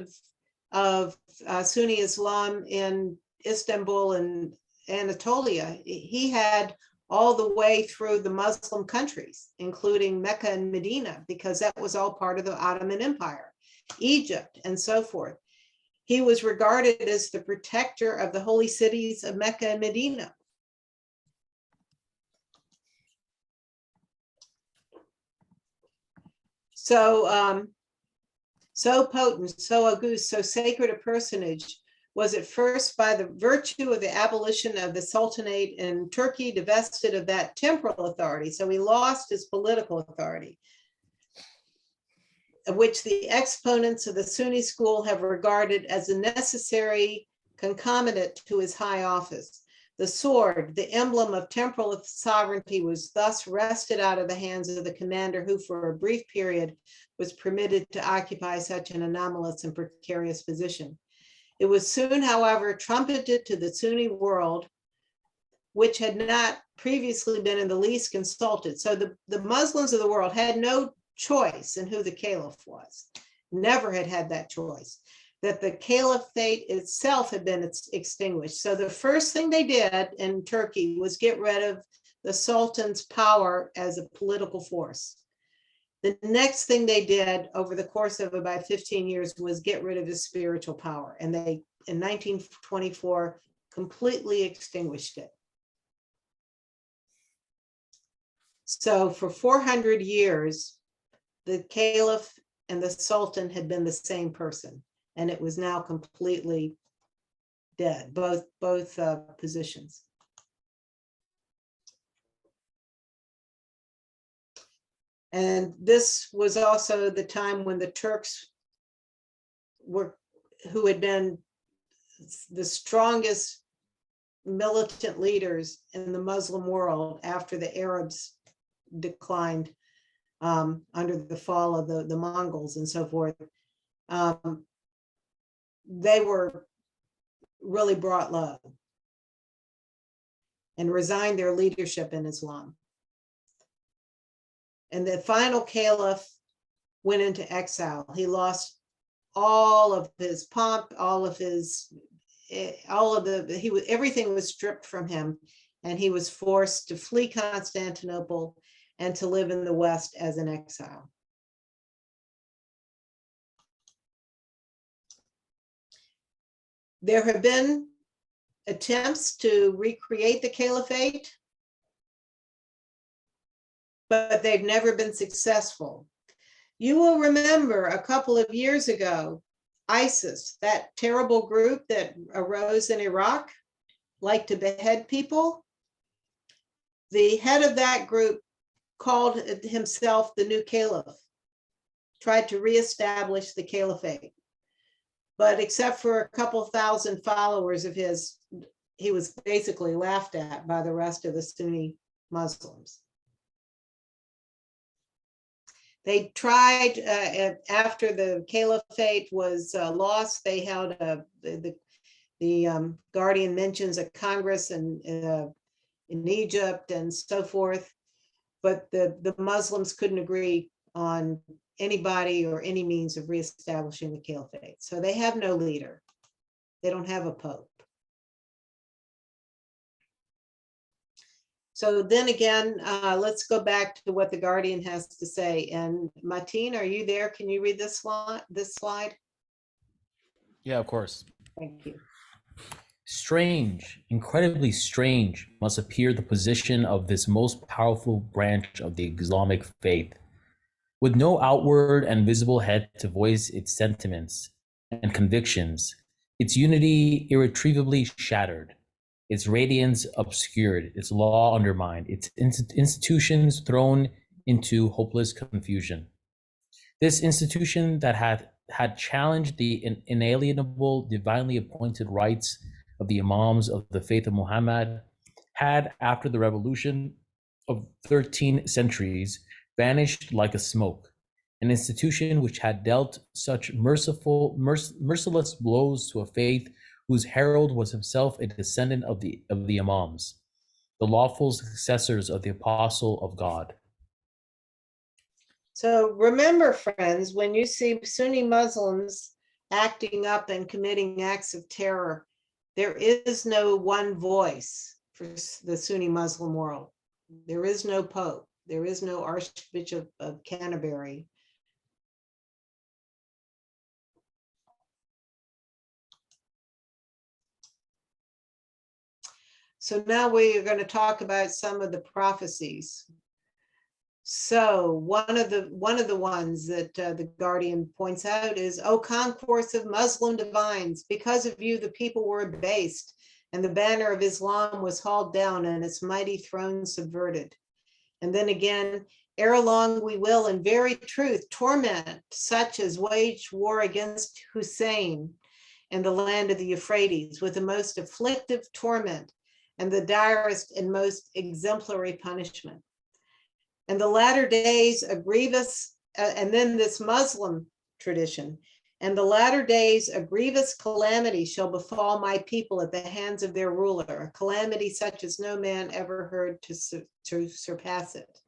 of Sunni Islam in Istanbul and Anatolia. He had all the way through the Muslim countries, including Mecca and Medina, because that was all part of the Ottoman Empire, Egypt, and so forth. He was regarded as the protector of the holy cities of Mecca and Medina. So, so potent, so august, so sacred a personage was at first by the virtue of the abolition of the Sultanate in Turkey, divested of that temporal authority. So he lost his political authority, which the exponents of the Sunni school have regarded as a necessary concomitant to his high office. The sword, the emblem of temporal sovereignty, was thus wrested out of the hands of the commander who, for a brief period, was permitted to occupy such an anomalous and precarious position. It was soon, however, trumpeted to the Sunni world, which had not previously been in the least consulted. So the Muslims of the world had no choice in who the caliph was, never had that choice, that the caliphate itself had been extinguished. So the first thing they did in Turkey was get rid of the Sultan's power as a political force. The next thing they did over the course of about 15 years was get rid of his spiritual power. And they, in 1924, completely extinguished it. So for 400 years, the caliph and the sultan had been the same person, and it was now completely dead, both positions. And this was also the time when the Turks who had been the strongest militant leaders in the Muslim world after the Arabs declined under the fall of the Mongols and so forth. They were really brought low and resigned their leadership in Islam. And the final caliph went into exile. He lost all of his pomp, everything was stripped from him, and he was forced to flee Constantinople and to live in the West as an exile. There have been attempts to recreate the caliphate. but they've never been successful. You will remember a couple of years ago, ISIS, that terrible group that arose in Iraq, like to behead people. The head of that group called himself the new caliph, tried to reestablish the caliphate. But except for a couple thousand followers of his, he was basically laughed at by the rest of the Sunni Muslims. They tried, after the caliphate was lost, they held the Guardian mentions a Congress in Egypt and so forth, but the Muslims couldn't agree on anybody or any means of reestablishing the caliphate. So they have no leader. They don't have a pope. So then again, let's go back to what the Guardian has to say. And Martine, are you there? Can you read this slide? Yeah, of course. Thank you. Strange, incredibly strange must appear the position of this most powerful branch of the Islamic faith. With no outward and visible head to voice its sentiments and convictions, its unity irretrievably shattered, its radiance obscured, its law undermined, its institutions thrown into hopeless confusion. This institution that had challenged the inalienable, divinely appointed rights of the Imams of the faith of Muhammad had, after the revolution of 13 centuries, vanished like a smoke. An institution which had dealt such merciless blows to a faith whose herald was himself a descendant of the Imams, the lawful successors of the Apostle of God. So remember, friends, when you see Sunni Muslims acting up and committing acts of terror, there is no one voice for the Sunni Muslim world. There is no Pope. There is no Archbishop of Canterbury. So now we are going to talk about some of the prophecies. So one of the ones that the Guardian points out is, "O concourse of Muslim divines, because of you the people were abased, and the banner of Islam was hauled down and its mighty throne subverted." And then again, "Ere long we will in very truth torment such as waged war against Hussein in the land of the Euphrates with the most afflictive torment and the direst and most exemplary punishment. And the latter days a grievous," and then this Muslim tradition, "and the latter days a grievous calamity shall befall my people at the hands of their ruler, a calamity such as no man ever heard to surpass it."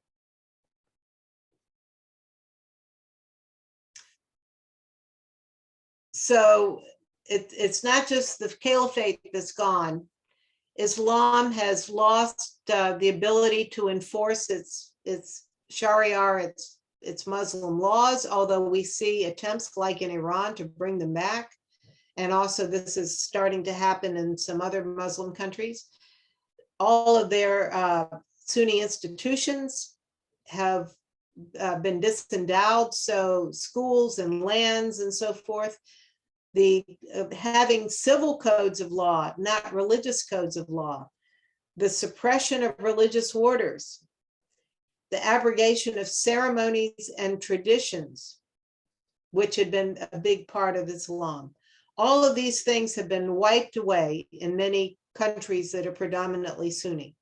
So it's not just the caliphate that's gone. Islam has lost the ability to enforce its Sharia, its Muslim laws, although we see attempts like in Iran to bring them back. And also this is starting to happen in some other Muslim countries. All of their Sunni institutions have been disendowed, so schools and lands and so forth. The having civil codes of law, not religious codes of law, the suppression of religious orders, the abrogation of ceremonies and traditions, which had been a big part of Islam. All of these things have been wiped away in many countries that are predominantly Sunni.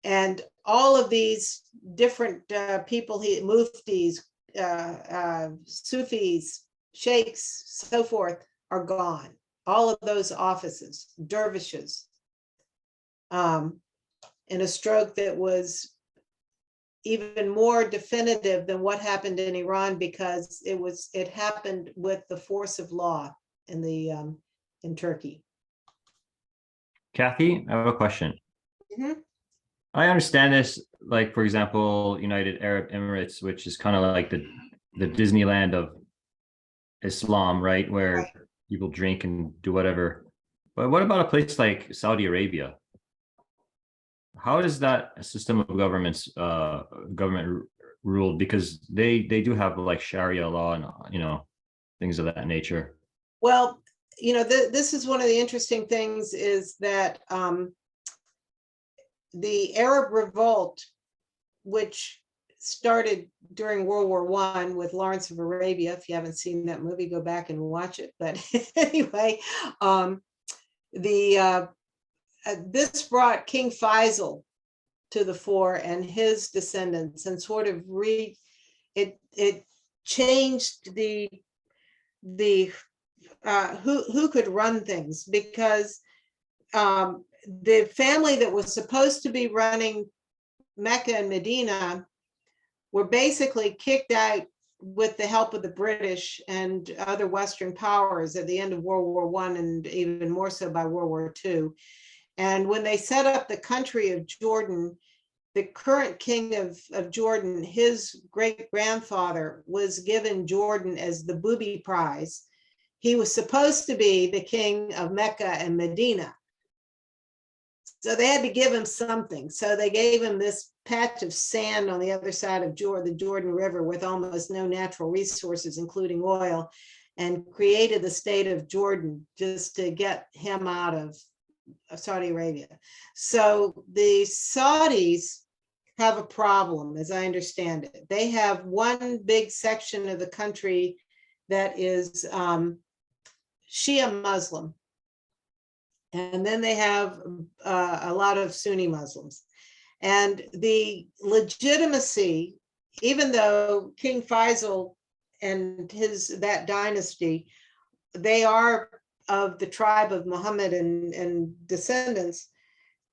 And all of these different people, muftis, Sufis, sheikhs, so forth, are gone. All of those offices, dervishes, in a stroke that was even more definitive than what happened in Iran, because it happened with the force of law in Turkey. Kathy, I have a question. Mhm. I understand this, like, for example, United Arab Emirates, which is kind of like the Disneyland of Islam, right? Where Right. people drink and do whatever. But what about a place like Saudi Arabia? how is that system of government ruled? Because they do have like Sharia law and things of that nature. Well, this is one of the interesting things is that the Arab Revolt, which started during World War I with Lawrence of Arabia. If you haven't seen that movie, go back and watch it. But anyway, this brought King Faisal to the fore and his descendants, and sort of it changed the who could run things, because the family that was supposed to be running Mecca and Medina were basically kicked out with the help of the British and other Western powers at the end of World War I, and even more so by World War II. And when they set up the country of Jordan, the current king of Jordan, his great-grandfather was given Jordan as the Booby Prize. He was supposed to be the king of Mecca and Medina. So they had to give him something. So they gave him this patch of sand on the other side of the Jordan River with almost no natural resources, including oil, and created the state of Jordan just to get him out of Saudi Arabia. So the Saudis have a problem, as I understand it. They have one big section of the country that is Shia Muslim. And then they have a lot of Sunni Muslims. And the legitimacy, even though King Faisal and that dynasty, they are of the tribe of Muhammad and descendants,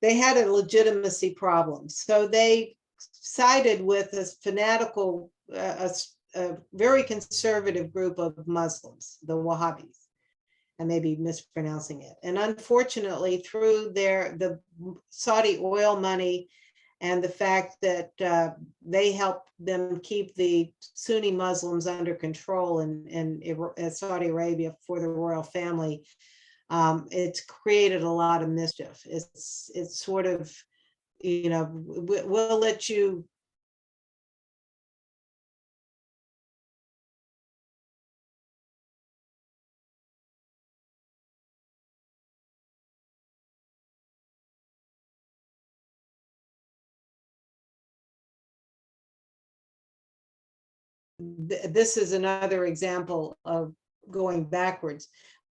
they had a legitimacy problem. So they sided with a fanatical, a very conservative group of Muslims, the Wahhabis. I may be mispronouncing it. And unfortunately, through the Saudi oil money and the fact that they helped them keep the Sunni Muslims under control in Saudi Arabia for the royal family, it's created a lot of mischief. It's sort of, we'll let you. This is another example of going backwards.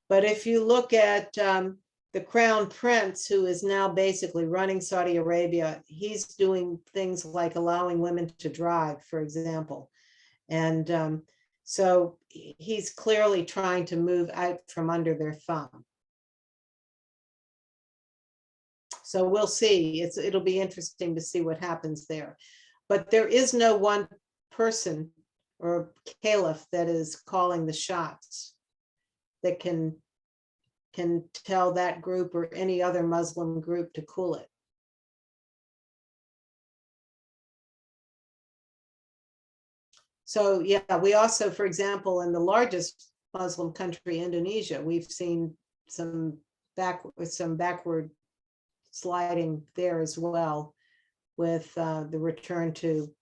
But if you look at the crown prince, who is now basically running Saudi Arabia, he's doing things like allowing women to drive, for example. And so he's clearly trying to move out from under their thumb. So we'll see. It'll be interesting to see what happens there. But there is no one person or caliph that is calling the shots that can tell that group or any other Muslim group to cool it. So yeah, we also, for example, in the largest Muslim country, Indonesia, we've seen some backward sliding there as well, with the return to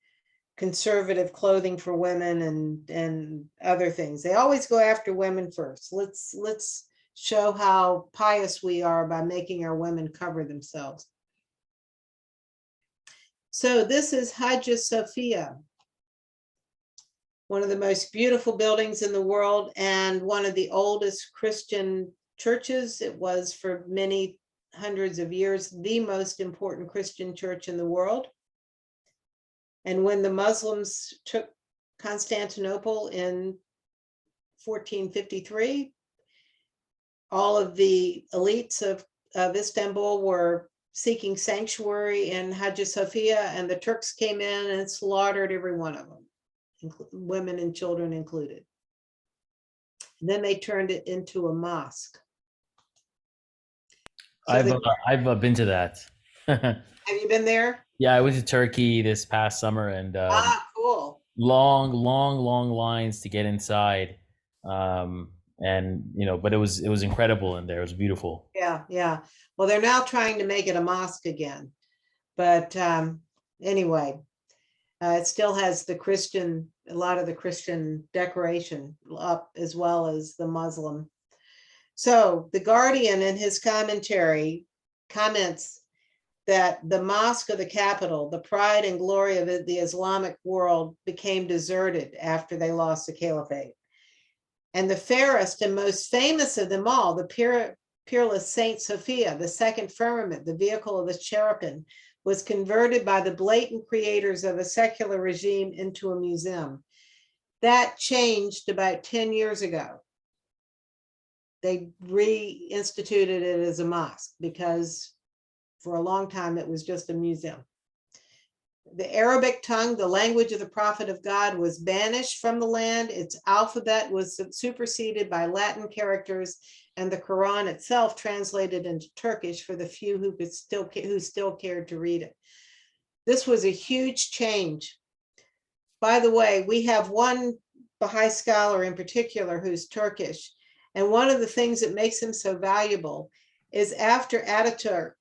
conservative clothing for women and other things. They always go after women first. Let's show how pious we are by making our women cover themselves. So this is Hagia Sophia, one of the most beautiful buildings in the world and one of the oldest Christian churches. It was for many hundreds of years the most important Christian church in the world. And when the Muslims took Constantinople in 1453, all of the elites of Istanbul were seeking sanctuary in Hagia Sophia, and the Turks came in and slaughtered every one of them, women and children included. And then they turned it into a mosque. So I've been to that. have you been there? Yeah, I went to Turkey this past summer, and Cool. long lines to get inside. And but it was incredible in there. It was beautiful. Yeah. Well, they're now trying to make it a mosque again, But anyway, it still has the Christian, a lot of the Christian decoration up as well as the Muslim. So the Guardian in his commentary comments that the mosque of the capital, the pride and glory of the Islamic world, became deserted after they lost the caliphate. And the fairest and most famous of them all, the peerless Saint Sophia, the second firmament, the vehicle of the cherubim, was converted by the blatant creators of a secular regime into a museum. That changed about 10 years ago. They reinstituted it as a mosque because for a long time it was just a museum. The Arabic tongue, the language of the prophet of God, was banished from the land. Its alphabet was superseded by Latin characters, and the Quran itself translated into Turkish for the few who still cared to read it. This was a huge change. By the way, we have one Baha'i scholar in particular who's Turkish, and one of the things that makes him so valuable is after Ataturk,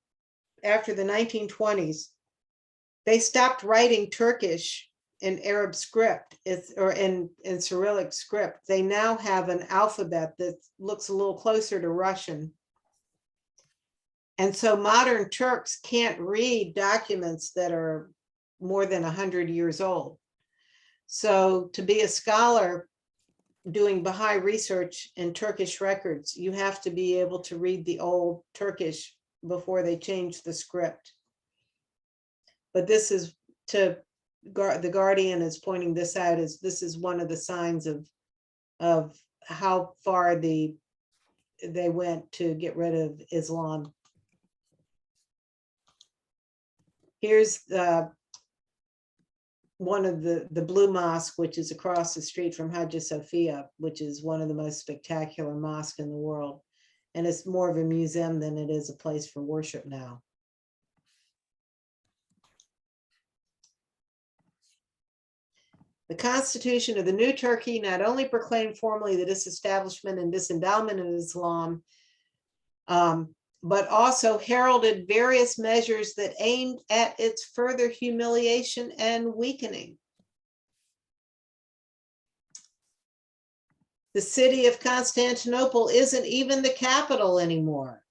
after the 1920s, they stopped writing Turkish in Arab script, or in Cyrillic script. They now have an alphabet that looks a little closer to Russian. And so modern Turks can't read documents that are more than 100 years old. So to be a scholar doing Baha'i research in Turkish records, you have to be able to read the old Turkish before they change the script. But this is the Guardian is pointing this out as this is one of the signs of how far they went to get rid of Islam. Here's one of the Blue Mosque, which is across the street from Hagia Sophia, which is one of the most spectacular mosques in the world. And it's more of a museum than it is a place for worship now. The Constitution of the New Turkey not only proclaimed formally the disestablishment and disendowment of Islam, but also heralded various measures that aimed at its further humiliation and weakening. The city of Constantinople isn't even the capital anymore.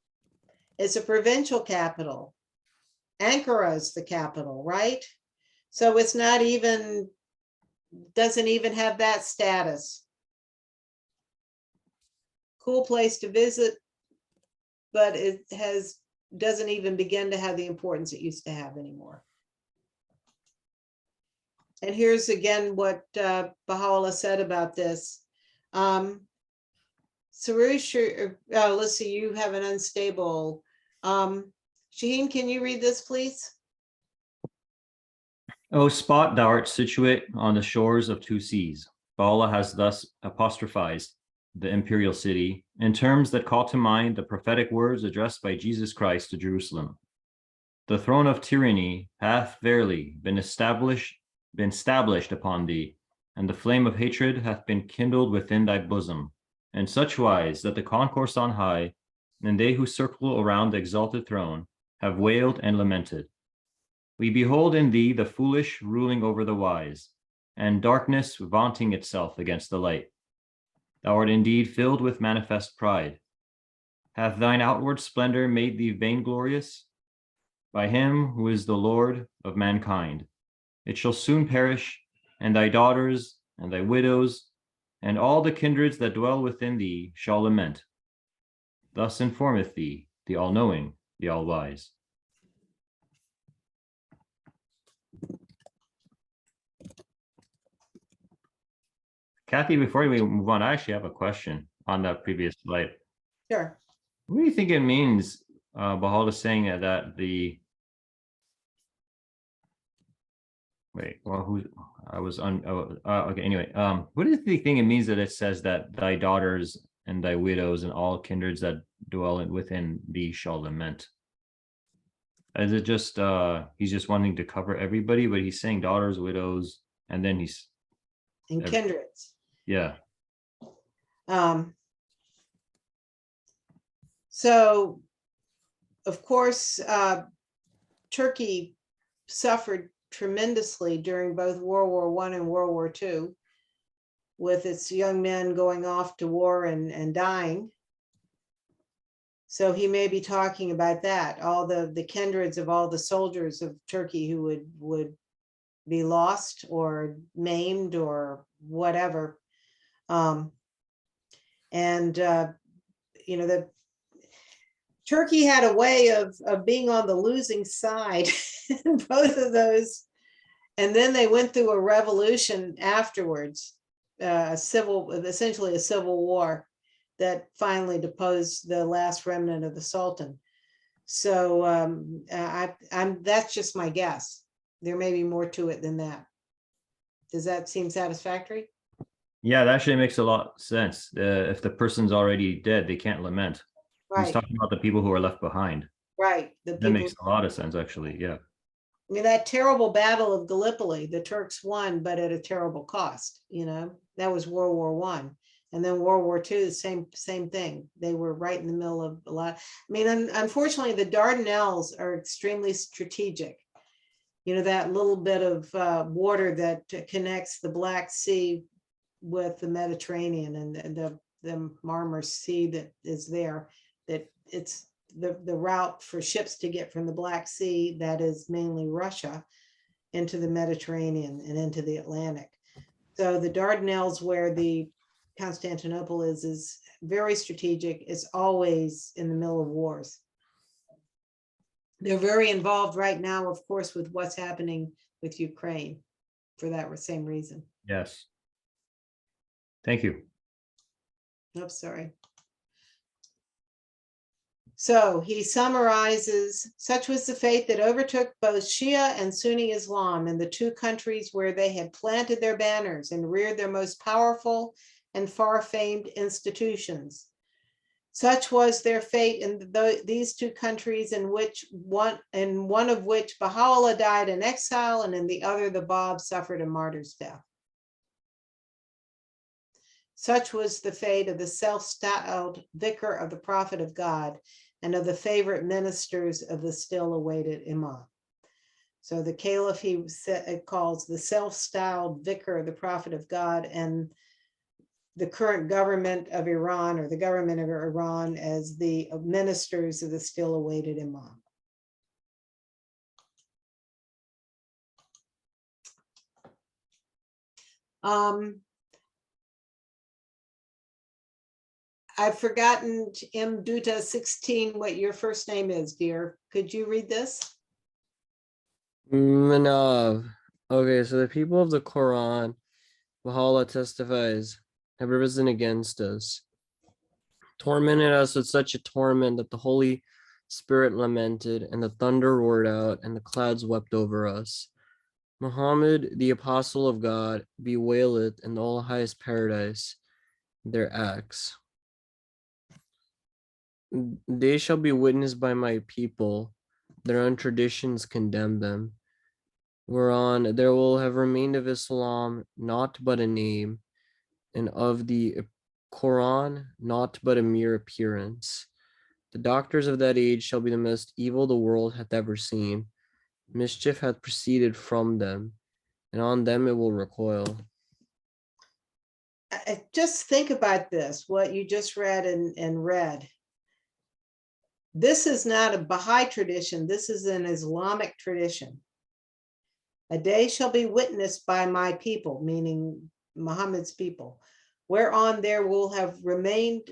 It's a provincial capital. Ankara is the capital, right? So it's not even, doesn't even have that status. Cool place to visit, but it doesn't even begin to have the importance it used to have anymore. And here's again what Baha'u'llah said about this. Sarush, let's see, you have an unstable. Shaheen, can you read this, please? O spot, thou art situate on the shores of two seas. Baha'u'llah has thus apostrophized the imperial city in terms that call to mind the prophetic words addressed by Jesus Christ to Jerusalem. The throne of tyranny hath verily been established upon thee, and the flame of hatred hath been kindled within thy bosom, in such wise that the concourse on high, and they who circle around the exalted throne, have wailed and lamented. We behold in thee the foolish ruling over the wise, and darkness vaunting itself against the light. Thou art indeed filled with manifest pride. Hath thine outward splendor made thee vainglorious? By him who is the Lord of mankind, it shall soon perish, and thy daughters, and thy widows, and all the kindreds that dwell within thee shall lament. Thus informeth thee the all-knowing, the all-wise. Kathy, before we move on, I actually have a question on that previous slide. Sure. What do you think it means, Baha'u'llah saying that the wait, well, who I was on? Okay, anyway, what do you think it means that it says that thy daughters and thy widows and all kindreds that dwell within thee shall lament? Is it just he's just wanting to cover everybody, but he's saying daughters, widows, and then he's And kindreds. yeah. So, of course, Turkey suffered tremendously during both World War I and World War II, with its young men going off to war and dying. So he may be talking about that, all the kindreds of all the soldiers of Turkey who would be lost or maimed or whatever. The Turkey had a way of being on the losing side in both of those. And then they went through a revolution afterwards, essentially a civil war that finally deposed the last remnant of the Sultan. So that's just my guess. There may be more to it than that. Does that seem satisfactory? Yeah, that actually makes a lot of sense. If the person's already dead, they can't lament. He's Right, talking about the people who are left behind. right. The That people, makes a lot of sense, actually. Yeah. I mean, that terrible battle of Gallipoli, the Turks won, but at a terrible cost. That was World War I. And then World War II, same thing. They were right in the middle of a lot. I mean, unfortunately, the Dardanelles are extremely strategic. That little bit of water that connects the Black Sea with the Mediterranean and the Marmara Sea that is there, that it's the route for ships to get from the Black Sea, that is mainly Russia, into the Mediterranean and into the Atlantic. So the Dardanelles, where the Constantinople is very strategic. It's always in the middle of wars. They're very involved right now, of course, with what's happening with Ukraine for that same reason. Yes. Thank you. Oh, sorry. So he summarizes, such was the fate that overtook both Shia and Sunni Islam in the two countries where they had planted their banners and reared their most powerful and far-famed institutions. Such was their fate in these two countries, in one of which Baha'u'llah died in exile, and in the other the Bab suffered a martyr's death. Such was the fate of the self-styled vicar of the Prophet of God and of the favorite ministers of the still awaited Imam. So the caliph calls the self-styled vicar of the Prophet of God and the current government of Iran, or the government of Iran, as the ministers of the still awaited Imam. I've forgotten, M. Duta 16, what your first name is, dear. Could you read this? Manav. Okay, so the people of the Quran, Baha'u'llah testifies, have risen against us, tormented us with such a torment that the Holy Spirit lamented, and the thunder roared out, and the clouds wept over us. Muhammad, the apostle of God, bewaileth in the all highest paradise their acts. They shall be witnessed by my people, their own traditions condemn them, whereon there will have remained of Islam naught but a name, and of the Quran naught but a mere appearance. The doctors of that age shall be the most evil the world hath ever seen. Mischief hath proceeded from them, and on them it will recoil. Just think about this, what you just read and read. This is not a Baha'i tradition. This is an Islamic tradition. A day shall be witnessed by my people, meaning Muhammad's people, whereon there will have remained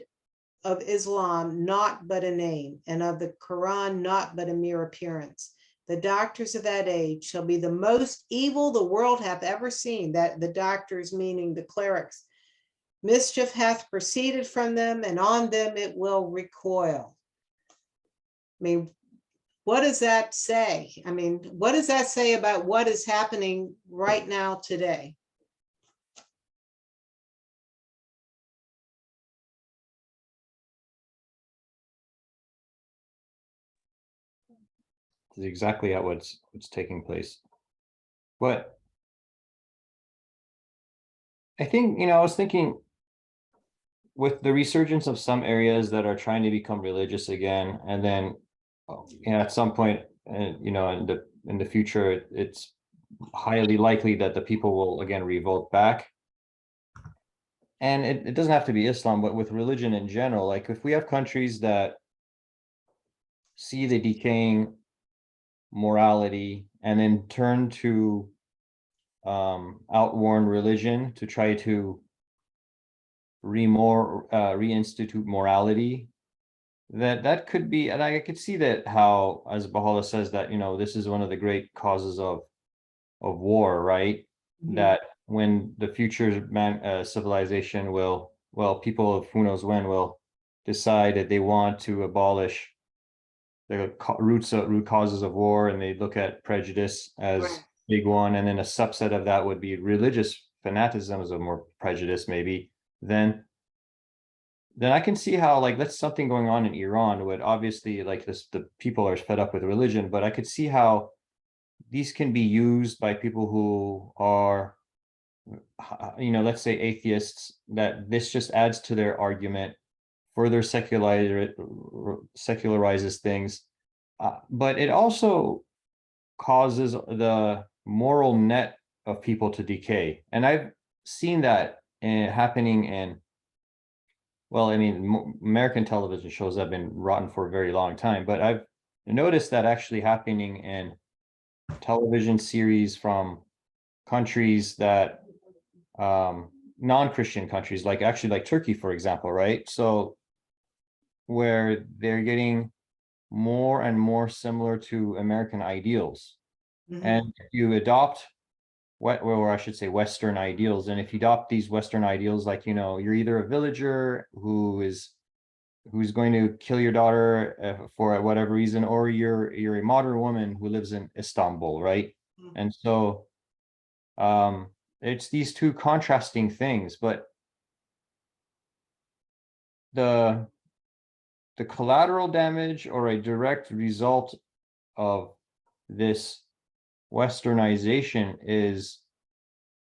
of Islam naught but a name, and of the Quran naught but a mere appearance. The doctors of that age shall be the most evil the world hath ever seen. That the doctors, meaning the clerics. Mischief hath proceeded from them, and on them it will recoil. I mean, what does that say? I mean, what does that say about what is happening right now today? This is exactly at what's taking place. But I think, I was thinking with the resurgence of some areas that are trying to become religious again, and then at some point, and in the future, it's highly likely that the people will again revolt back. And it doesn't have to be Islam, but with religion in general, like if we have countries that see the decaying morality and then turn to outworn religion to try to reinstitute morality, that could be, and I could see that how, as Baha'u'llah says, that this is one of the great causes of war, right? Mhm. That when the future civilization will, well, people of who knows when will decide that they want to abolish the root causes of war, and they look at prejudice as Right. big one, and then a subset of that would be religious fanaticism as a more prejudice, maybe, then I can see how, like, that's something going on in Iran, would obviously, like, the people are fed up with religion, but I could see how these can be used by people who are, let's say atheists, that this just adds to their argument, further secularizes things, but it also causes the moral net of people to decay. And I've seen that happening in, well, I mean, American television shows have been rotten for a very long time, but I've noticed that actually happening in television series from countries that, non-Christian countries, like actually like Turkey, for example, right? So where they're getting more and more similar to American ideals. Mhm. And if you adopt or I should say Western ideals, and if you adopt these Western ideals, like, you're either a villager who's going to kill your daughter for whatever reason, or you're a modern woman who lives in Istanbul, right? Mhm. And so it's these two contrasting things, but the collateral damage or a direct result of this westernization is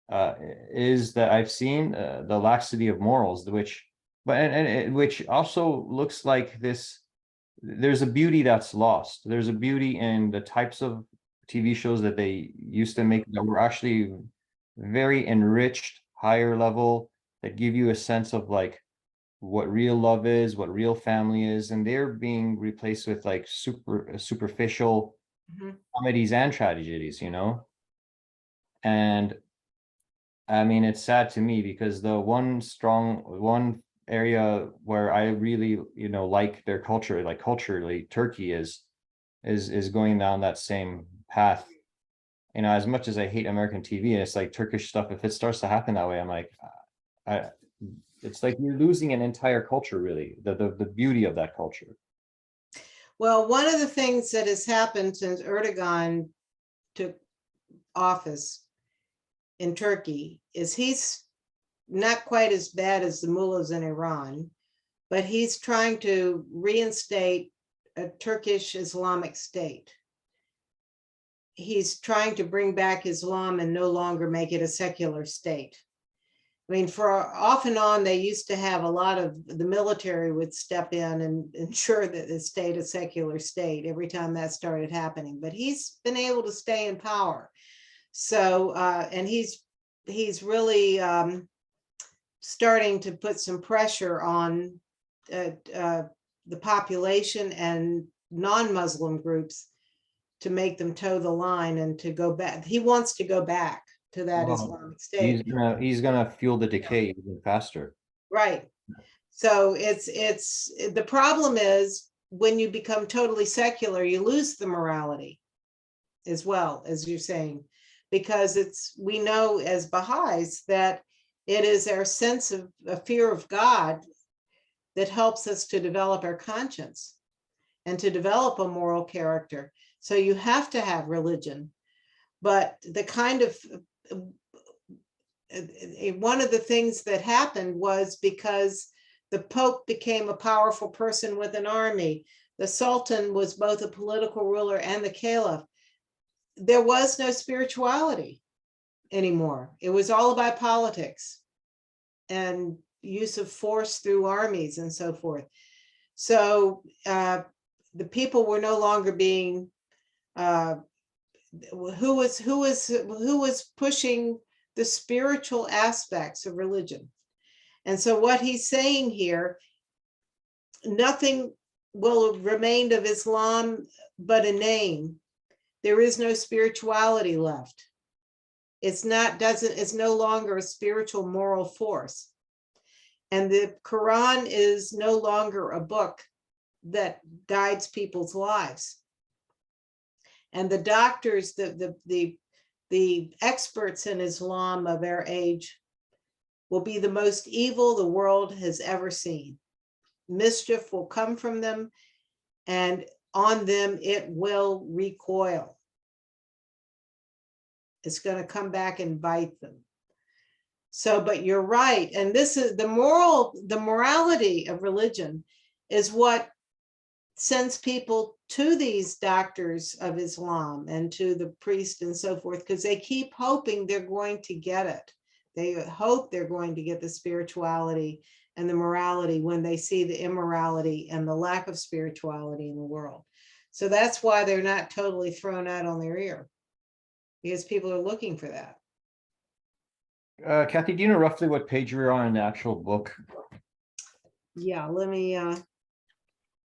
that I've seen the laxity of morals, which, but which also looks like this. There's a beauty that's lost. There's a beauty in the types of TV shows that they used to make that were actually very enriched, higher level, that give you a sense of like what real love is, what real family is, and they're being replaced with like superficial Mhm. comedies and tragedies. And I mean, it's sad to me because the one area where I really, like their culture, like culturally, Turkey is going down that same path. As much as I hate American TV, and it's like Turkish stuff, if it starts to happen that way, I'm like, I, it's like you're losing an entire culture, really, the beauty of that culture. Well, one of the things that has happened since Erdogan took office in Turkey is he's not quite as bad as the mullahs in Iran, but he's trying to reinstate a Turkish Islamic state. He's trying to bring back Islam and no longer make it a secular state. I mean, for off and on, they used to have a lot of the military would step in and ensure that it stayed a secular state every time that started happening. But he's been able to stay in power. So, and he's really starting to put some pressure on the population and non-Muslim groups to make them toe the line and to go back. He wants to go back to that Wow. Islamic state. He's gonna fuel the decay even faster. Right. So it's the problem is when you become totally secular, you lose the morality as well, as you're saying, because we know as Baha'is that it is our sense of a fear of God that helps us to develop our conscience and to develop a moral character. So you have to have religion, but the kind of one of the things that happened was because the Pope became a powerful person with an army. The Sultan was both a political ruler and the Caliph. There was no spirituality anymore. It was all about politics and use of force through armies and so forth. So the people were no longer being who was pushing the spiritual aspects of religion. And so what he's saying here, nothing will remain of Islam but a name. There is no spirituality left. It's no longer a spiritual moral force. And the Quran is no longer a book that guides people's lives. And the doctors, the experts in Islam of our age will be the most evil the world has ever seen. Mischief will come from them, and on them it will recoil. It's going to come back and bite them. So, but you're right. And this is the morality of religion is what sends people to these doctors of Islam and to the priest and so forth, because they keep hoping they're going to get it. They hope they're going to get the spirituality and the morality when they see the immorality and the lack of spirituality in the world. So that's why they're not totally thrown out on their ear, because people are looking for that. Kathy, do you know roughly what page you're on in the actual book? Yeah, let me,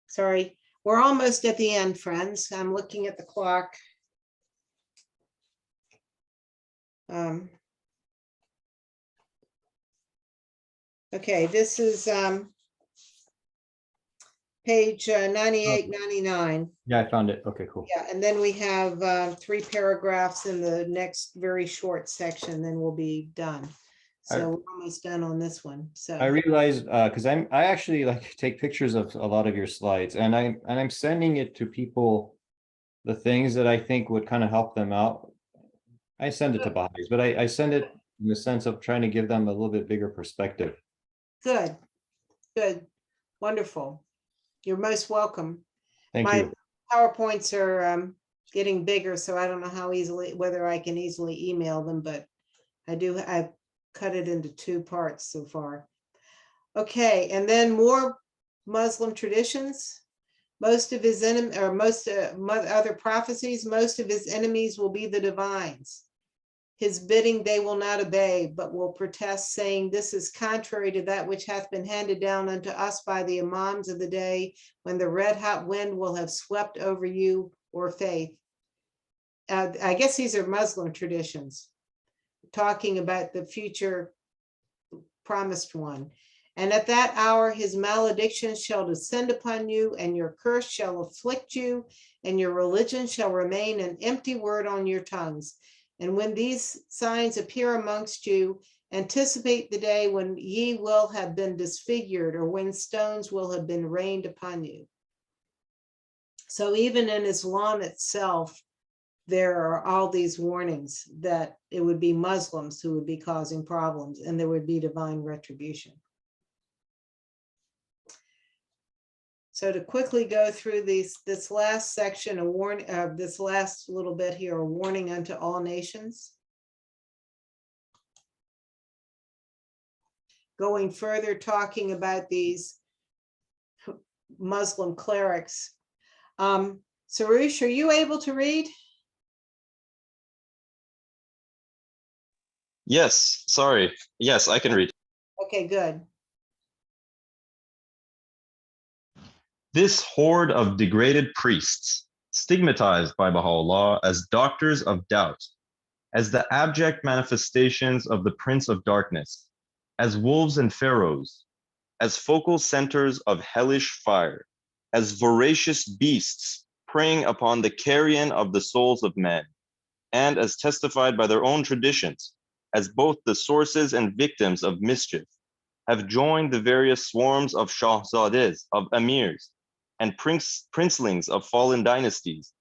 sorry, we're almost at the end, friends. I'm looking at the clock. Okay, this is page 98, 99. Yeah, I found it. Okay, cool. Yeah, and then we have 3 paragraphs in the next very short section, then we'll be done. So we're almost done on this one. So I realized because I actually like take pictures of a lot of your slides, and I'm sending it to people, the things that I think would kind of help them out. I send it to Baha'is, but I send it in the sense of trying to give them a little bit bigger perspective. good, wonderful. You're most welcome. Thank My you. PowerPoints are getting bigger, so I don't know whether I can easily email them, but I've cut it into 2 parts so far. Okay, and then more Muslim traditions. Most of his other prophecies, most of his enemies will be the divines. His bidding they will not obey, but will protest, saying, this is contrary to that which hath been handed down unto us by the imams of the day, when the red hot wind will have swept over you, or faith. I guess these are Muslim traditions, talking about the future promised one. And at that hour, his malediction shall descend upon you, and your curse shall afflict you, and your religion shall remain an empty word on your tongues. And when these signs appear amongst you, anticipate the day when ye will have been disfigured, or when stones will have been rained upon you. So even in Islam itself, there are all these warnings that it would be Muslims who would be causing problems, and there would be divine retribution. So to quickly go through this last section, this last little bit here, a warning unto all nations. Going further, talking about these Muslim clerics. Sarush, are you able to read? Yes, sorry. Yes, I can read. Okay, good. This horde of degraded priests, stigmatized by Baha'u'llah as doctors of doubt, as the abject manifestations of the Prince of Darkness, as wolves and pharaohs, as focal centers of hellish fire, as voracious beasts preying upon the carrion of the souls of men, and as testified by their own traditions, as both the sources and victims of mischief, have joined the various swarms of shahzadehs, of emirs, and princelings of fallen dynasties,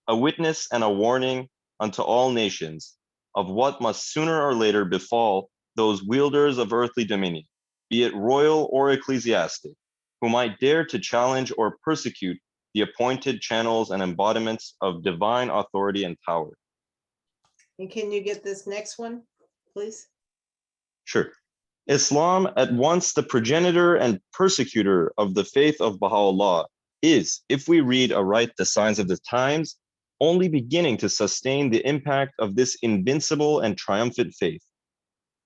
a witness and a warning unto all nations of what must sooner or later befall those wielders of earthly dominion, be it royal or ecclesiastic, who might dare to challenge or persecute the appointed channels and embodiments of divine authority and power. And can you get this next one, please? Sure. Islam, at once the progenitor and persecutor of the faith of Baha'u'llah, is, if we read aright the signs of the times, only beginning to sustain the impact of this invincible and triumphant faith.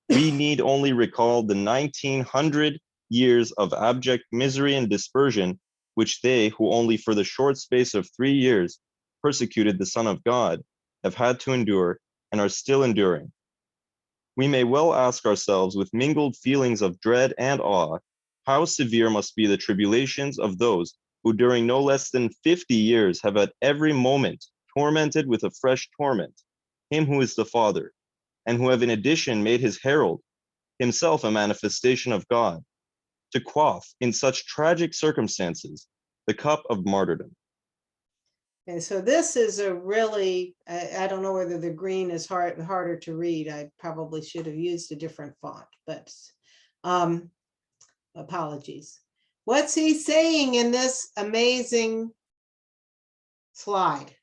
We need only recall the 1900 years of abject misery and dispersion, which they, who only for the short space of 3 years persecuted the Son of God, have had to endure and are still enduring. We may well ask ourselves with mingled feelings of dread and awe, how severe must be the tribulations of those who during no less than 50 years have at every moment tormented with a fresh torment him who is the Father, and who have in addition made his herald, himself a manifestation of God, to quaff in such tragic circumstances the cup of martyrdom. And so this is a really, I don't know whether the green is harder to read. I probably should have used a different font, but apologies. What's he saying in this amazing slide?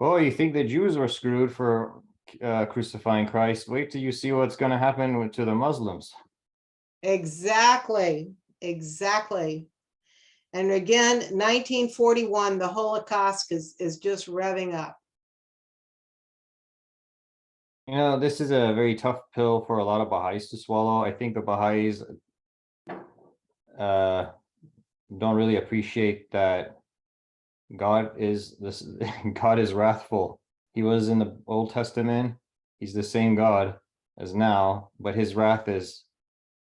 Oh, you think the Jews were screwed for crucifying Christ? Wait till you see what's going to happen to the Muslims. Exactly, exactly. And again, 1941, the Holocaust is just revving up. You know, this is a very tough pill for a lot of Baha'is to swallow. I think the Baha'is don't really appreciate that God is this. God is wrathful. He was in the Old Testament. He's the same God as now, but his wrath is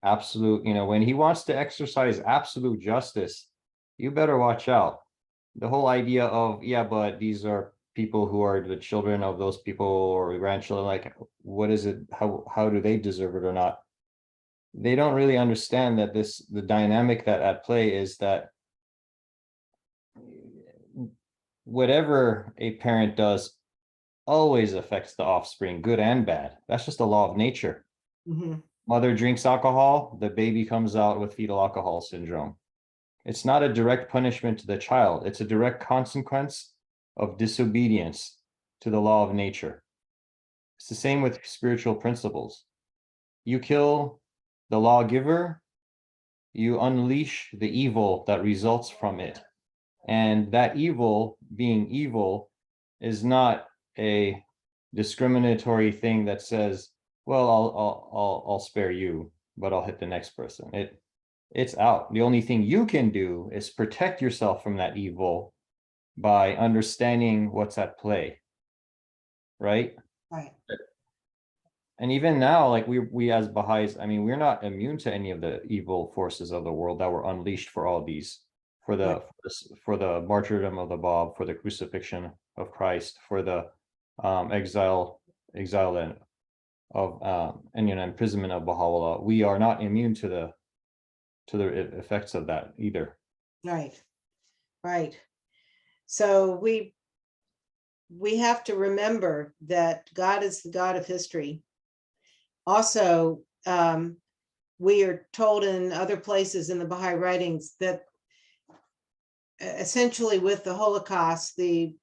absolute. You know, when he wants to exercise absolute justice, you better watch out. The whole idea of, yeah, but these are people who are the children of those people or grandchildren, like, what is it? How do they deserve it or not? They don't really understand that the dynamic that at play is that whatever a parent does always affects the offspring, good and bad. That's just a law of nature. Mhm. Mother drinks alcohol, the baby comes out with fetal alcohol syndrome. It's not a direct punishment to the child. It's a direct consequence of disobedience to the law of nature. It's the same with spiritual principles. You kill the lawgiver, you unleash the evil that results from it. And that evil, being evil, is not a discriminatory thing that says, well, I'll spare you, but I'll hit the next person. It's out. The only thing you can do is protect yourself from that evil by understanding what's at play, right? Right. And even now, like we as Baha'is, I mean, we're not immune to any of the evil forces of the world that were unleashed for all these, for the martyrdom of the Bab, for the crucifixion of Christ, for the exile and imprisonment of Baha'u'llah. We are not immune to the effects of that either. Right, right. So we have to remember that God is the God of history. Also, we are told in other places in the Baha'i writings that essentially with the Holocaust, the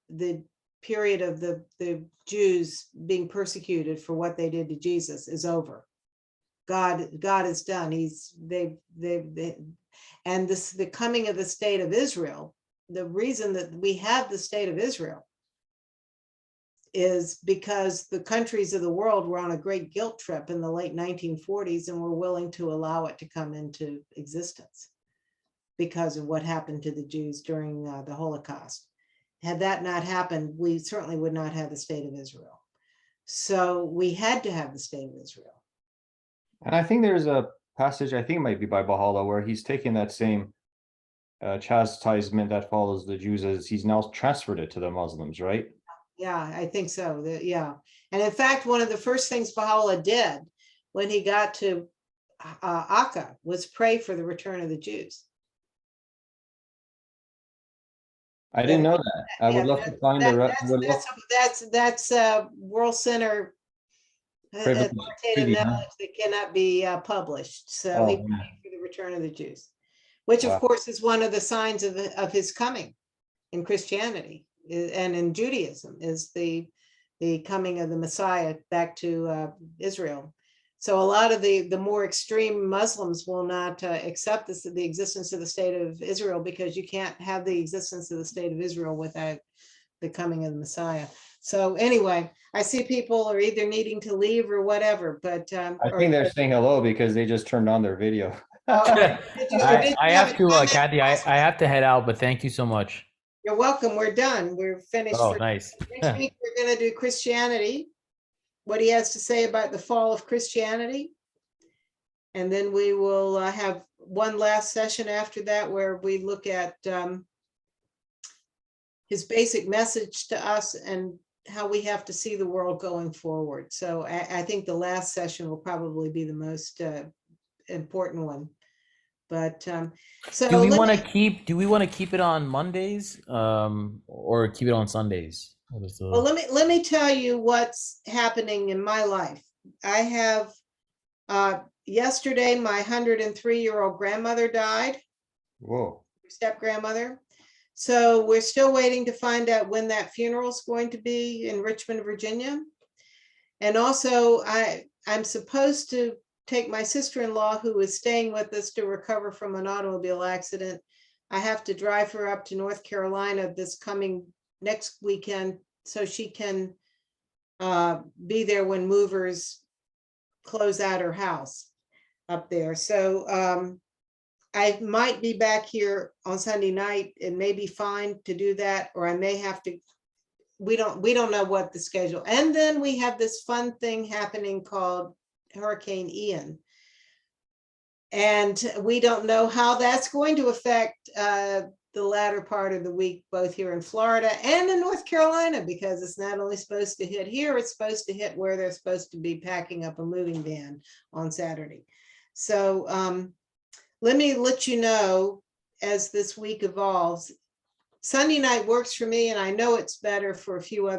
period of the Jews being persecuted for what they did to Jesus is over. God is done. And the coming of the state of Israel, the reason that we have the state of Israel is because the countries of the world were on a great guilt trip in the late 1940s and were willing to allow it to come into existence because of what happened to the Jews during the Holocaust. Had that not happened, we certainly would not have the state of Israel. So we had to have the state of Israel. And I think there's a passage, I think it might be by Baha'u'llah, where he's taken that same chastisement that follows the Jews as he's now transferred it to the Muslims, right? Yeah, I think so. Yeah. And in fact, one of the first things Baha'u'llah did when he got to Akka was pray for the return of the Jews. I didn't know that. I would love to find that's World Center authoritative knowledge that cannot be published. So he prayed for the return of the Jews, which of course is one of the signs of his coming in Christianity and in Judaism, is the coming of the Messiah back to Israel. So a lot of the more extreme Muslims will not accept the existence of the state of Israel, because you can't have the existence of the state of Israel the coming of the Messiah. So anyway, I see people are either needing to leave or whatever, but. I think they're saying hello because they just turned on their video. Did you- or did I you have a to, comment? Kathy, I have to head out, but thank you so much. You're welcome. We're done. We're finished. Oh, for nice. Next week, we're gonna do Christianity, what he has to say about the fall of Christianity. And then we will have one last session after that where we look at his basic message to us and how we have to see the world going forward. So I think the last session will probably be the most important one. But so Do we let want to me- keep? Do we want to keep it on Mondays, or keep it on Sundays? What is the- well, let me tell you what's happening in my life. I have yesterday, my 103-year-old grandmother died, Whoa. step grandmother. So we're still waiting to find out when that funeral is going to be in Richmond, Virginia. And also I'm supposed to take my sister-in-law, who is staying with us, to recover from an automobile accident. I have to drive her up to North Carolina this coming next weekend so she can be there when movers close out her house up there. So I might be back here on Sunday night. It may be fine to do that, or I may have to, we don't know what the schedule. And then we have this fun thing happening called Hurricane Ian. And we don't know how that's going to affect the latter part of the week, both here in Florida and in North Carolina, because it's not only supposed to hit here, it's supposed to hit where they're supposed to be packing up a moving van on Saturday. So let me let you know as this week evolves. Sunday night works for me, and I know it's better for a few other